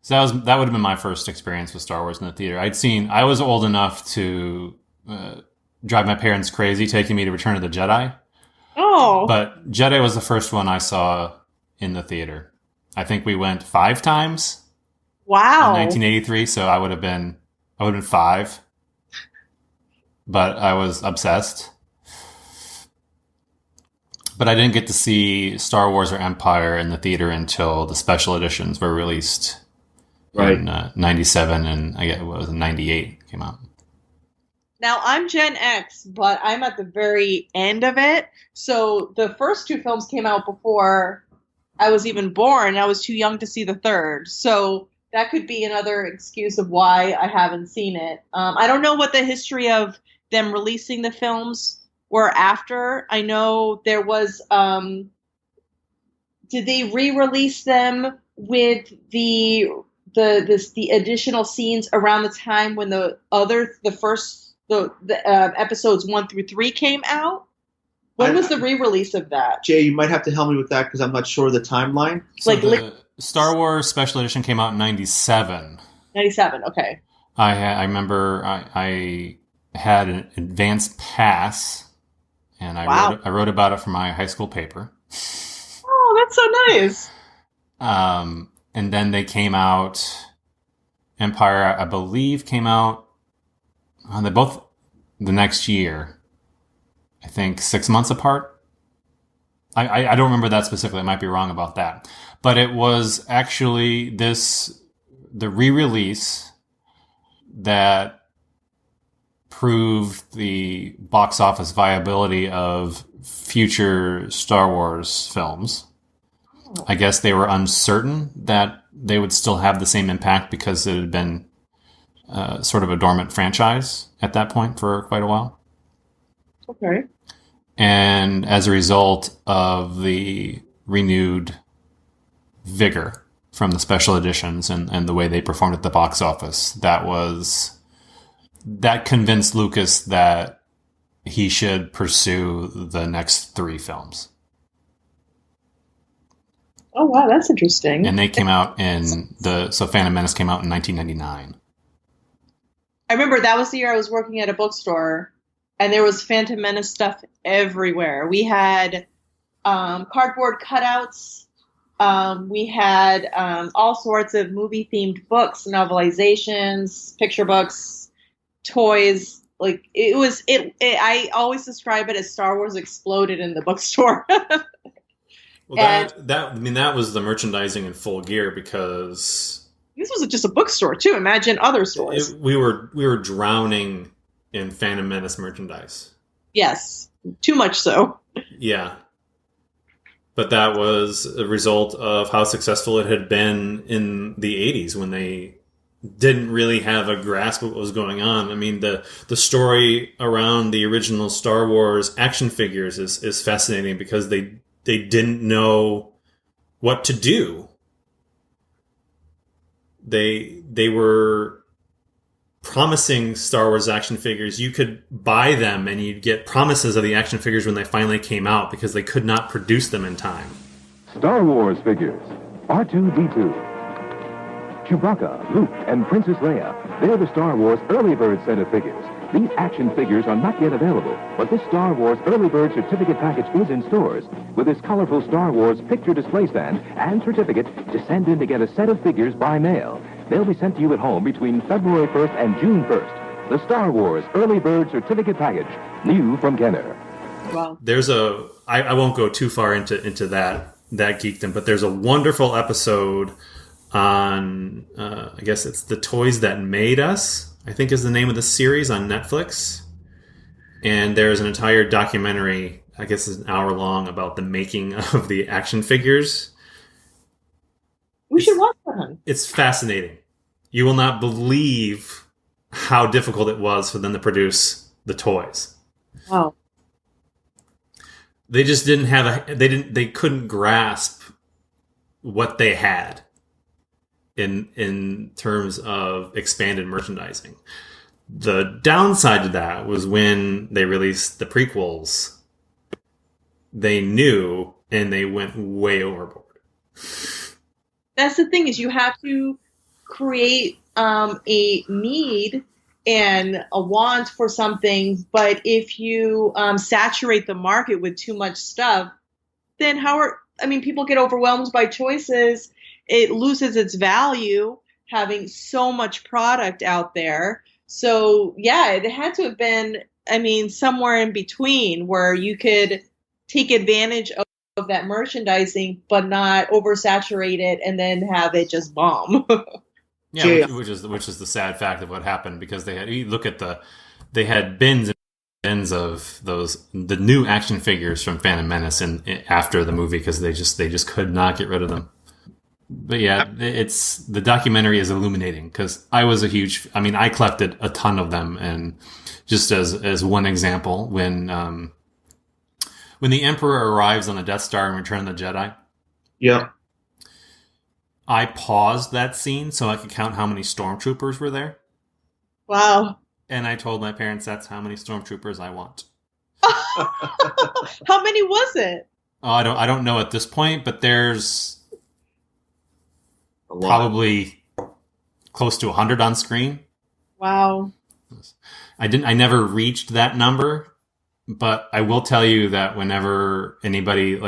So that would have been my first experience with Star Wars in the theater. I was old enough to drive my parents crazy, taking me to Return of the Jedi. Oh. But Jedi was the first one I saw in the theater. I think we went 5 times. Wow. In 1983, so I would have been 5. But I was obsessed. But I didn't get to see Star Wars or Empire in the theater until the special editions were released. Right. In 97, and I guess it was 98 came out. Now, I'm Gen X, but I'm at the very end of it. So the first 2 films came out before I was even born. I was too young to see the third. So that could be another excuse of why I haven't seen it. I don't know what the history of them releasing the films were after. I know there was... did they re-release them with the additional scenes around the time when the episodes 1 through 3 came out? When was the re-release of that? Jay, you might have to help me with that, because I'm not sure of the timeline. So the Star Wars Special Edition came out in 97. 97, okay. I remember I had an advance pass, and I wrote about it for my high school paper. Oh, that's so nice. And then they came out. Empire, I believe, came out. They both the next year. I think 6 months apart. I don't remember that specifically. I might be wrong about that. But it was actually the re-release that proved the box office viability of future Star Wars films. I guess they were uncertain that they would still have the same impact, because it had been sort of a dormant franchise at that point for quite a while. Okay. And as a result of the renewed vigor from the special editions and the way they performed at the box office, that convinced Lucas that he should pursue the next 3 films. Oh, wow, that's interesting. And they came out so Phantom Menace came out in 1999. I remember that was the year I was working at a bookstore, and there was Phantom Menace stuff everywhere. We had cardboard cutouts. We had all sorts of movie-themed books, novelizations, picture books, toys, Like it was I always describe it as Star Wars exploded in the bookstore. Well, that was the merchandising in full gear, because this was just a bookstore too. Imagine other stores. We were drowning in Phantom Menace merchandise. Yes, too much so. Yeah. But that was a result of how successful it had been in the 80s, when they didn't really have a grasp of what was going on. I mean, the story around the original Star Wars action figures is fascinating, because they didn't know what to do. They were promising Star Wars action figures. You could buy them and you'd get promises of the action figures when they finally came out, because they could not produce them in time. Star Wars figures. R2-D2. Chewbacca, Luke, and Princess Leia. They're the Star Wars Early Bird set of figures. These action figures are not yet available, but this Star Wars Early Bird certificate package is in stores. With this colorful Star Wars picture display stand and certificate, just send in to get a set of figures by mail. They'll be sent to you at home between February 1st and June 1st. The Star Wars Early Bird certificate package, new from Kenner. Wow. There's I won't go too far into that geekdom, but there's a wonderful episode on, I guess it's The Toys That Made Us, I think is the name of the series, on Netflix. And there's an entire documentary, I guess it's an hour long, about the making of the action figures. We should watch that. It's fascinating. You will not believe how difficult it was for them to produce the toys. Wow. They just didn't have they couldn't grasp what they had in terms of expanded merchandising. The downside to that was when they released the prequels, they knew and they went way overboard. That's the thing, is you have to create a need and a want for something, but if you saturate the market with too much stuff, then people get overwhelmed by choices. It loses its value having so much product out there. So yeah, it had to have been, somewhere in between, where you could take advantage of that merchandising, but not oversaturate it and then have it just bomb. Yeah, which is the sad fact of what happened, because they had bins and bins of the new action figures from Phantom Menace after the movie, because they just could not get rid of them. But yeah, the documentary is illuminating, because I was I collected a ton of them, and just as one example, when the Emperor arrives on the Death Star in Return of the Jedi. Yeah. I paused that scene so I could count how many stormtroopers were there. Wow. And I told my parents that's how many stormtroopers I want. How many was it? Oh, I don't know at this point, but there's probably close to 100 on screen. Wow. I never reached that number, but I will tell you that whenever anybody,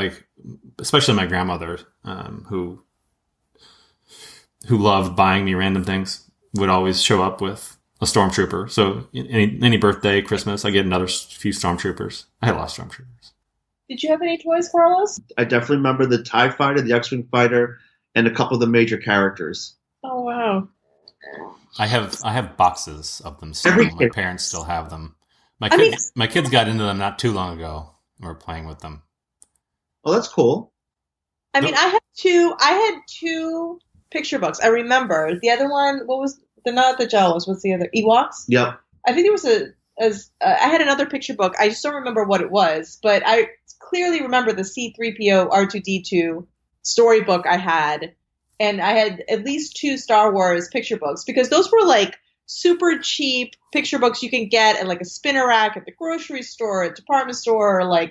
especially my grandmother, who loved buying me random things, would always show up with a stormtrooper. So any birthday, Christmas, I get another few stormtroopers. I had a lot of stormtroopers. Did you have any toys, Carlos? I definitely remember the TIE fighter, the X-Wing fighter, and a couple of the major characters. Oh, wow. I have boxes of them still. My parents still have them. My kids got into them not too long ago. We're playing with them. Oh, that's cool. I had two picture books. I remember the other one. What was not the Jawas? What's the other? Ewoks. Yep. I think there was I had another picture book. I just don't remember what it was, but I clearly remember the C-3PO R2-D2 storybook I had, and I had at least 2 Star Wars picture books, because those were super cheap picture books you can get at a spinner rack at the grocery store, at department store, or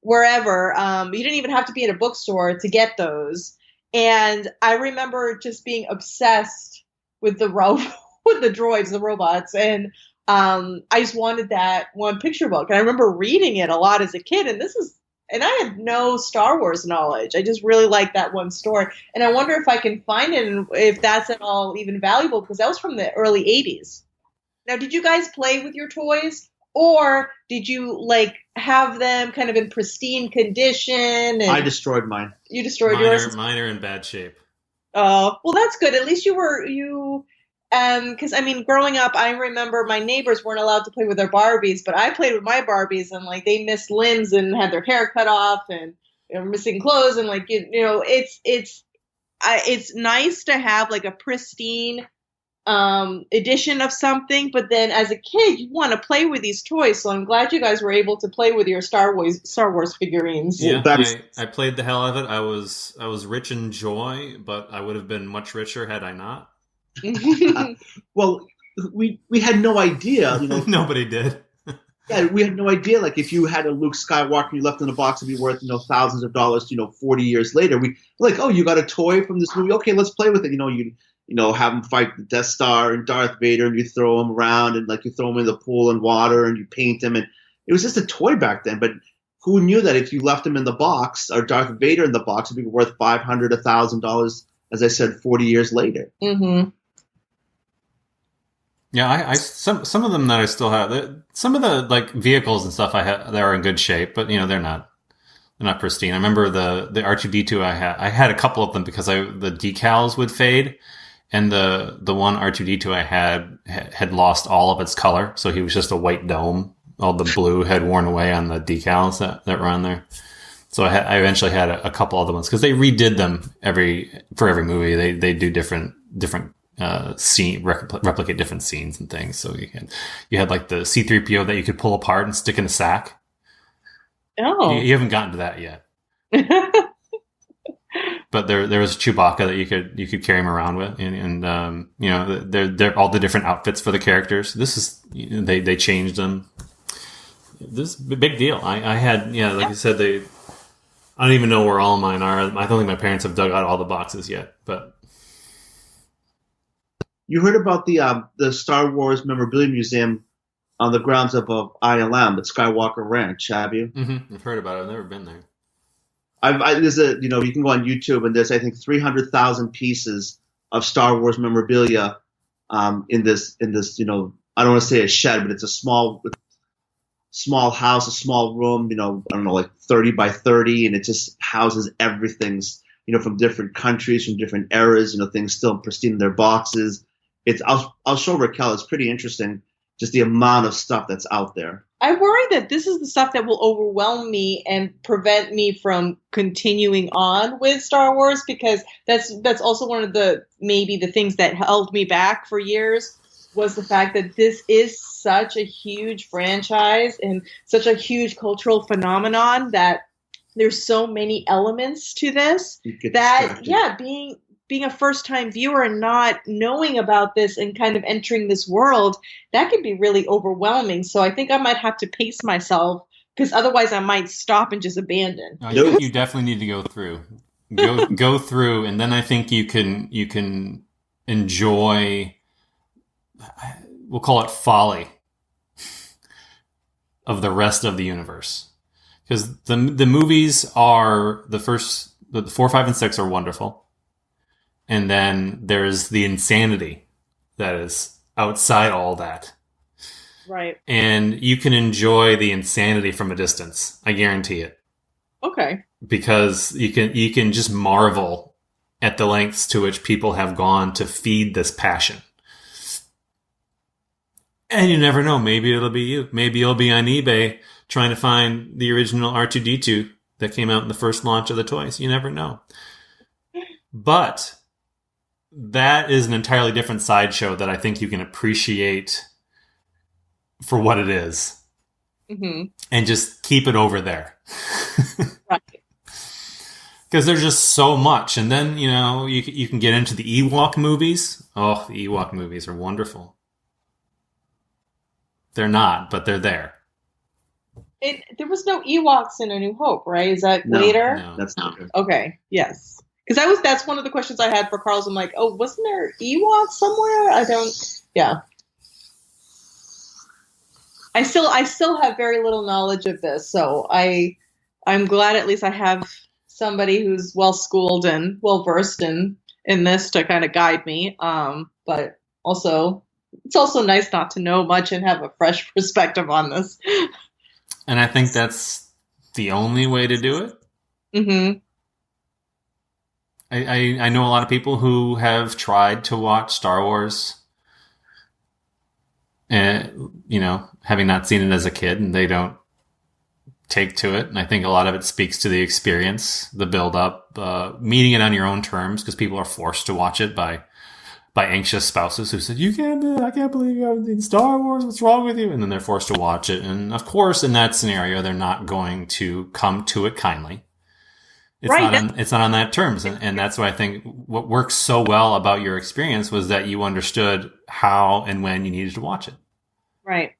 wherever. You didn't even have to be at a bookstore to get those. And I remember just being obsessed with the droids, the robots, and I just wanted that one picture book. And I remember reading it a lot as a kid, and I had no Star Wars knowledge. I just really liked that one story. And I wonder if I can find it and if that's at all even valuable, because that was from the early 80s. Now, did you guys play with your toys, or did you like have them kind of in pristine condition? And I destroyed mine. You destroyed yours? Mine are in bad shape. Oh, well, that's good. At least because I mean, growing up, I remember my neighbors weren't allowed to play with their Barbies, but I played with my Barbies, and like they missed limbs and had their hair cut off and missing clothes, and like it's nice to have like a pristine edition of something, but then as a kid you want to play with these toys, so I'm glad you guys were able to play with your Star Wars figurines. Yeah, I played the hell out of it. I was rich in joy, but I would have been much richer had I not. Well, we had no idea. Nobody did. Yeah, we had no idea. Like, if you had a Luke Skywalker you left in a box, it'd be worth thousands of dollars. 40 years later, we like, oh, you got a toy from this movie? Okay, let's play with it. You have them fight the Death Star and Darth Vader, and you throw them around, and like you throw them in the pool and water, and you paint them, and it was just a toy back then. But who knew that if you left them in the box, or Darth Vader in the box, it'd be worth $500, $1,000, as I said, 40 years later. Mm-hmm. Yeah, some of them that I still have. Some of the like vehicles and stuff I have, they're in good shape, but they're not pristine. I remember the R2D2 I had a couple of them because the decals would fade, and the one R2D2 I had lost all of its color, so he was just a white dome. All the blue had worn away on the decals that were on there. So I eventually had a couple other ones because they redid them for every movie. They do different replicate different scenes and things. So you had like the C-3PO that you could pull apart and stick in a sack. Oh, you haven't gotten to that yet. But there was Chewbacca that you could carry him around with, and they're all the different outfits for the characters. This is they changed them. This is a big deal. I had like I said, I don't even know where all mine are. I don't think my parents have dug out all the boxes yet, but. You heard about the Star Wars Memorabilia Museum on the grounds of ILM at Skywalker Ranch, have you? Mm-hmm. I've heard about it. I've never been there. You can go on YouTube, and there's I think 300,000 pieces of Star Wars memorabilia in this I don't want to say a shed, but it's a small house, a small room, I don't know, like 30 by 30, and it just houses everything's from different countries, from different eras, things still pristine in their boxes. I'll show Raquel. It's pretty interesting, just the amount of stuff that's out there. I worry that this is the stuff that will overwhelm me and prevent me from continuing on with Star Wars, because that's also one of the things that held me back for years, was the fact that this is such a huge franchise and such a huge cultural phenomenon that there's so many elements to this that, being a first-time viewer and not knowing about this and kind of entering this world, that could be really overwhelming. So I think I might have to pace myself, because otherwise I might stop and just abandon. You definitely need to go through. Go through, and then I think you can enjoy, we'll call it folly, of the rest of the universe. Because the movies are the 4, 5, and 6 are wonderful. And then there's the insanity that is outside all that. Right. And you can enjoy the insanity from a distance. I guarantee it. Okay. Because you can just marvel at the lengths to which people have gone to feed this passion. And you never know. Maybe it'll be you. Maybe you'll be on eBay trying to find the original R2-D2 that came out in the first launch of the toys. You never know. But that is an entirely different sideshow that I think you can appreciate for what it is. Mm-hmm. And just keep it over there. Right. Because there's just so much. And then, you can get into the Ewok movies. Oh, the Ewok movies are wonderful. They're not, but they're there. There was no Ewoks in A New Hope, right? Is that later? No, that's not good. Okay, yes. Because that's one of the questions I had for Carl's. I'm like, oh, wasn't there Ewoks somewhere? Yeah. I still have very little knowledge of this, so I'm glad at least I have somebody who's well schooled and well versed in this to kind of guide me. But also, it's also nice not to know much and have a fresh perspective on this. And I think that's the only way to do it. Mm-hmm. I know a lot of people who have tried to watch Star Wars, having not seen it as a kid, and they don't take to it. And I think a lot of it speaks to the experience, the build up, meeting it on your own terms, because people are forced to watch it by anxious spouses who said, I can't believe you haven't seen Star Wars. What's wrong with you? And then they're forced to watch it. And of course, in that scenario, they're not going to come to it kindly. It's not on that terms. And that's why I think what works so well about your experience was that you understood how and when you needed to watch it. Right.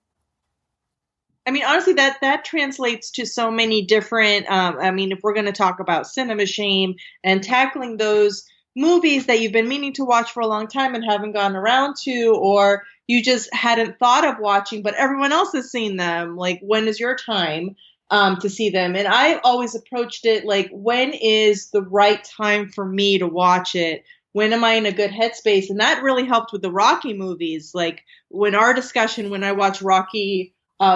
I mean, honestly, that translates to so many different, if we're going to talk about cinema shame and tackling those movies that you've been meaning to watch for a long time and haven't gotten around to, or you just hadn't thought of watching, but everyone else has seen them. Like, when is your time to see them? And I always approached it like, when is the right time for me to watch it? When am I in a good headspace? And that really helped with the Rocky movies. Like, when I watched Rocky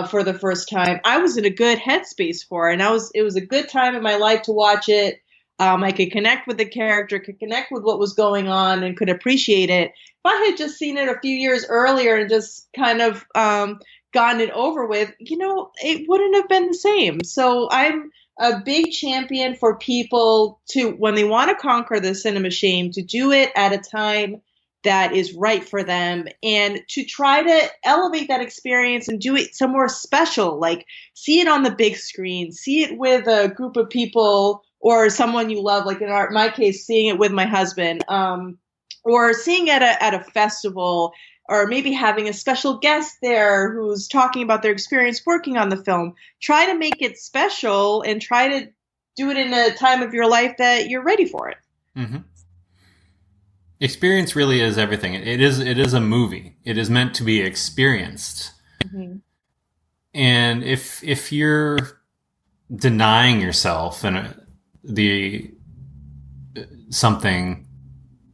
for the first time, I was in a good headspace for it. And it was a good time in my life to watch it. I could connect with the character, could connect with what was going on, and could appreciate it. If I had just seen it a few years earlier and just kind of gotten it over with, it wouldn't have been the same. So I'm a big champion for people to, when they want to conquer the cinema shame, to do it at a time that is right for them, and to try to elevate that experience and do it somewhere special, like see it on the big screen, see it with a group of people or someone you love, like in my case, seeing it with my husband, or seeing it at a festival, or maybe having a special guest there who's talking about their experience working on the film. Try to make it special and try to do it in a time of your life that you're ready for it. Mm-hmm. Experience really is everything. It is a movie. It is meant to be experienced. Mm-hmm. And if you're denying yourself and something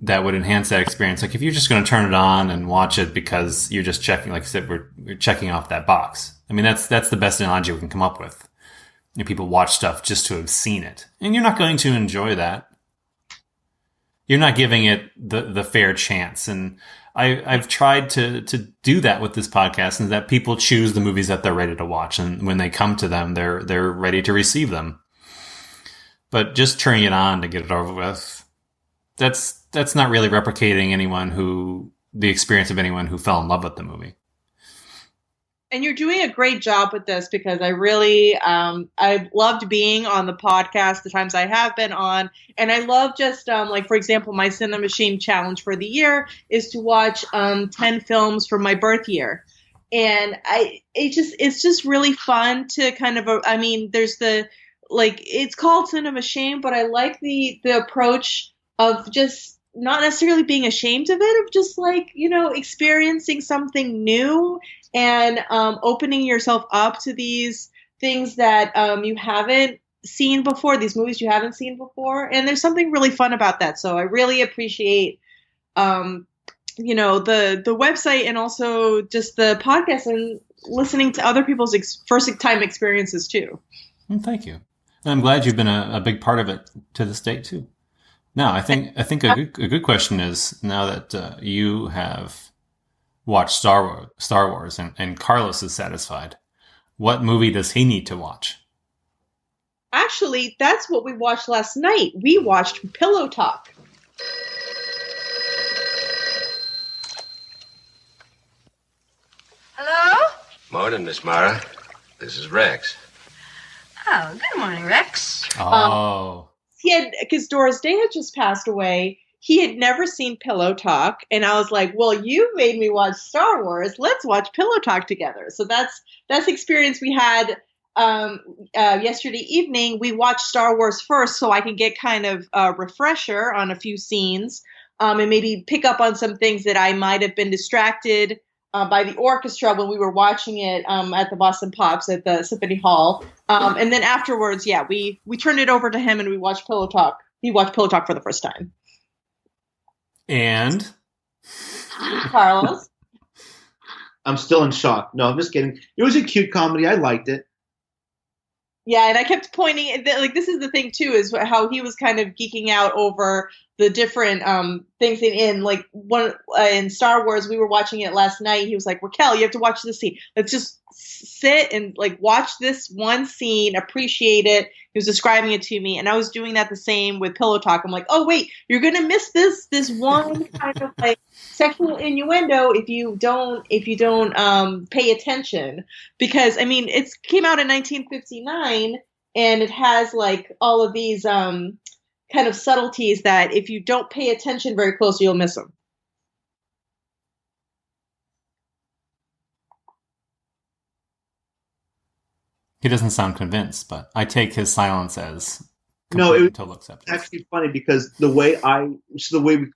that would enhance that experience, like if you're just going to turn it on and watch it because you're just checking, like I said, we're checking off that box. I mean, that's the best analogy we can come up with. People watch stuff just to have seen it, and you're not going to enjoy that. You're not giving it the fair chance. And I've tried to do that with this podcast, and that people choose the movies that they're ready to watch, and when they come to them, they're ready to receive them. But just turning it on to get it over with, that's not really replicating the experience of anyone who fell in love with the movie. And you're doing a great job with this, because I really, I've loved being on the podcast the times I have been on. And I love just, like, for example, my Cinema Shame challenge for the year is to watch 10 films from my birth year. And it's just really fun to kind of, there's it's called Cinema Shame, but I like the approach of just not necessarily being ashamed of it, of just experiencing something new and opening yourself up to these things that you haven't seen before, these movies you haven't seen before. And there's something really fun about that. So I really appreciate, the website, and also just the podcast, and listening to other people's first time experiences too. Well, thank you. And I'm glad you've been a big part of it to this date too. Now, I think a good question is, now that you have watched Star Wars and Carlos is satisfied, what movie does he need to watch? Actually, that's what we watched last night. We watched Pillow Talk. Hello? Morning, Miss Mara. This is Rex. Oh, good morning, Rex. Oh. Because Doris Day had just passed away. He had never seen Pillow Talk, and I was like, well, you made me watch Star Wars. Let's watch Pillow Talk together. So that's the experience we had yesterday evening. We watched Star Wars first so I could get kind of a refresher on a few scenes, and maybe pick up on some things that I might have been distracted by the orchestra when we were watching it at the Boston Pops at the Symphony Hall. And then afterwards, we turned it over to him and we watched Pillow Talk. He watched Pillow Talk for the first time. And? Carlos? I'm still in shock. No, I'm just kidding. It was a cute comedy. I liked it. Yeah, and I kept pointing, like, this is the thing, too, is how he was kind of geeking out over the different things in like, one in Star Wars, we were watching it last night. He was like, Raquel, you have to watch this scene. Let's just sit and, like, watch this one scene, appreciate it. He was describing it to me, and I was doing that the same with Pillow Talk. I'm like, oh, wait, you're going to miss this one kind of, like, sexual innuendo if you don't pay attention, because I mean it came out in 1959 and it has like all of these kind of subtleties that if you don't pay attention very closely you'll miss them. He doesn't sound convinced, but I take his silence as no. It was total acceptance. Actually funny because the way we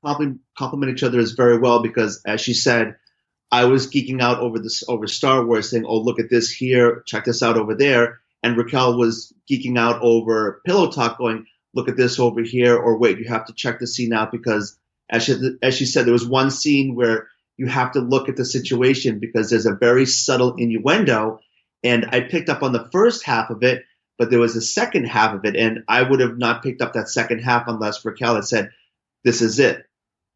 compliment each other is very well, because as she said, I was geeking out over Star Wars, saying, "Oh, look at this here, check this out over there," and Raquel was geeking out over Pillow Talk, going, "Look at this over here," or "Wait, you have to check the scene out," because as she said, there was one scene where you have to look at the situation because there's a very subtle innuendo, and I picked up on the first half of it. But there was a second half of it, and I would have not picked up that second half unless Raquel had said, "This is it.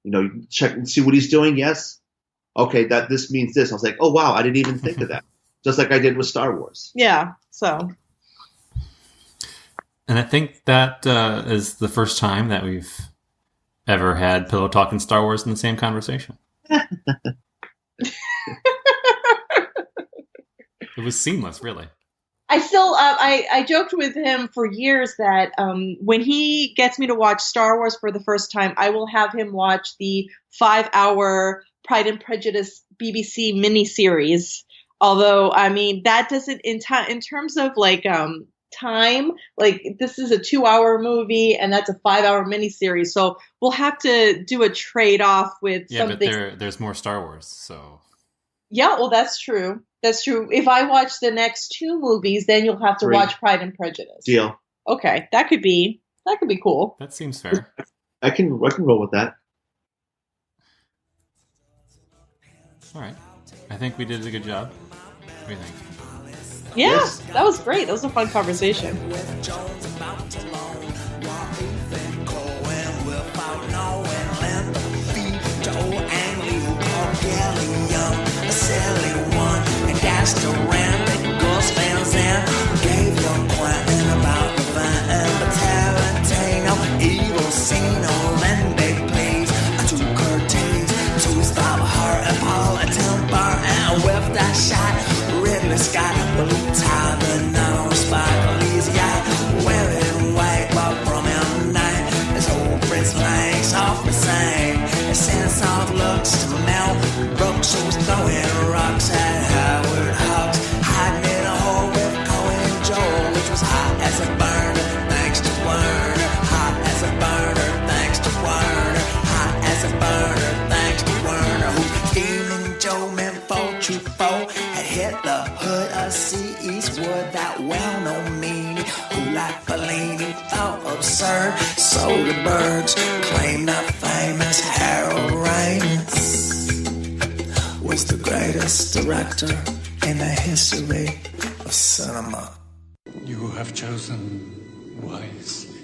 You know, check and see what he's doing." Yes, okay, that this means this. I was like, "Oh wow, I didn't even think of that." Just like I did with Star Wars. Yeah. So. And I think that is the first time that we've ever had Pillow Talk and Star Wars in the same conversation. It was seamless, really. I still, I joked with him for years that when he gets me to watch Star Wars for the first time, I will have him watch the 5-hour Pride and Prejudice BBC miniseries. Although, I mean, that doesn't, in terms of like time, like this is a 2-hour movie and that's a 5-hour miniseries. So we'll have to do a trade-off with something. Yeah, but there's more Star Wars, so. Yeah, well, that's true. That's true. If I watch the next 2 movies, then you'll have to watch Pride and Prejudice. Deal. Okay, that could be cool. That seems fair. I can roll with that. All right. I think we did a good job. What do you think? Yeah, yes. That was great. That was a fun conversation. Around the Ghost fans and gave them Quentin about the vine and the Tarantino, evil scene, and they plays to Curtis, to stop her and Paul and Temper and with that shot, Ridley Scott, blue tie, the non sparklies, yeah, wearing white, but from him night, his old Prince Lang softly sang, and sent soft looks to Mel Brooks, who was throwing rocks at Howard Hawks, hiding in a hole with Cohen Joel, which was hot as a burner, thanks to Werner, hot as a burner, thanks to Werner, hot as a burner, thanks to Werner, who stealing Joe Menfo Truffaut had hit the hood of C. Eastwood, that well-known meanie, who like Fellini thought absurd, Soderbergh's claimed that famous Harold Ramis was the greatest director in the history of cinema. You have chosen wisely.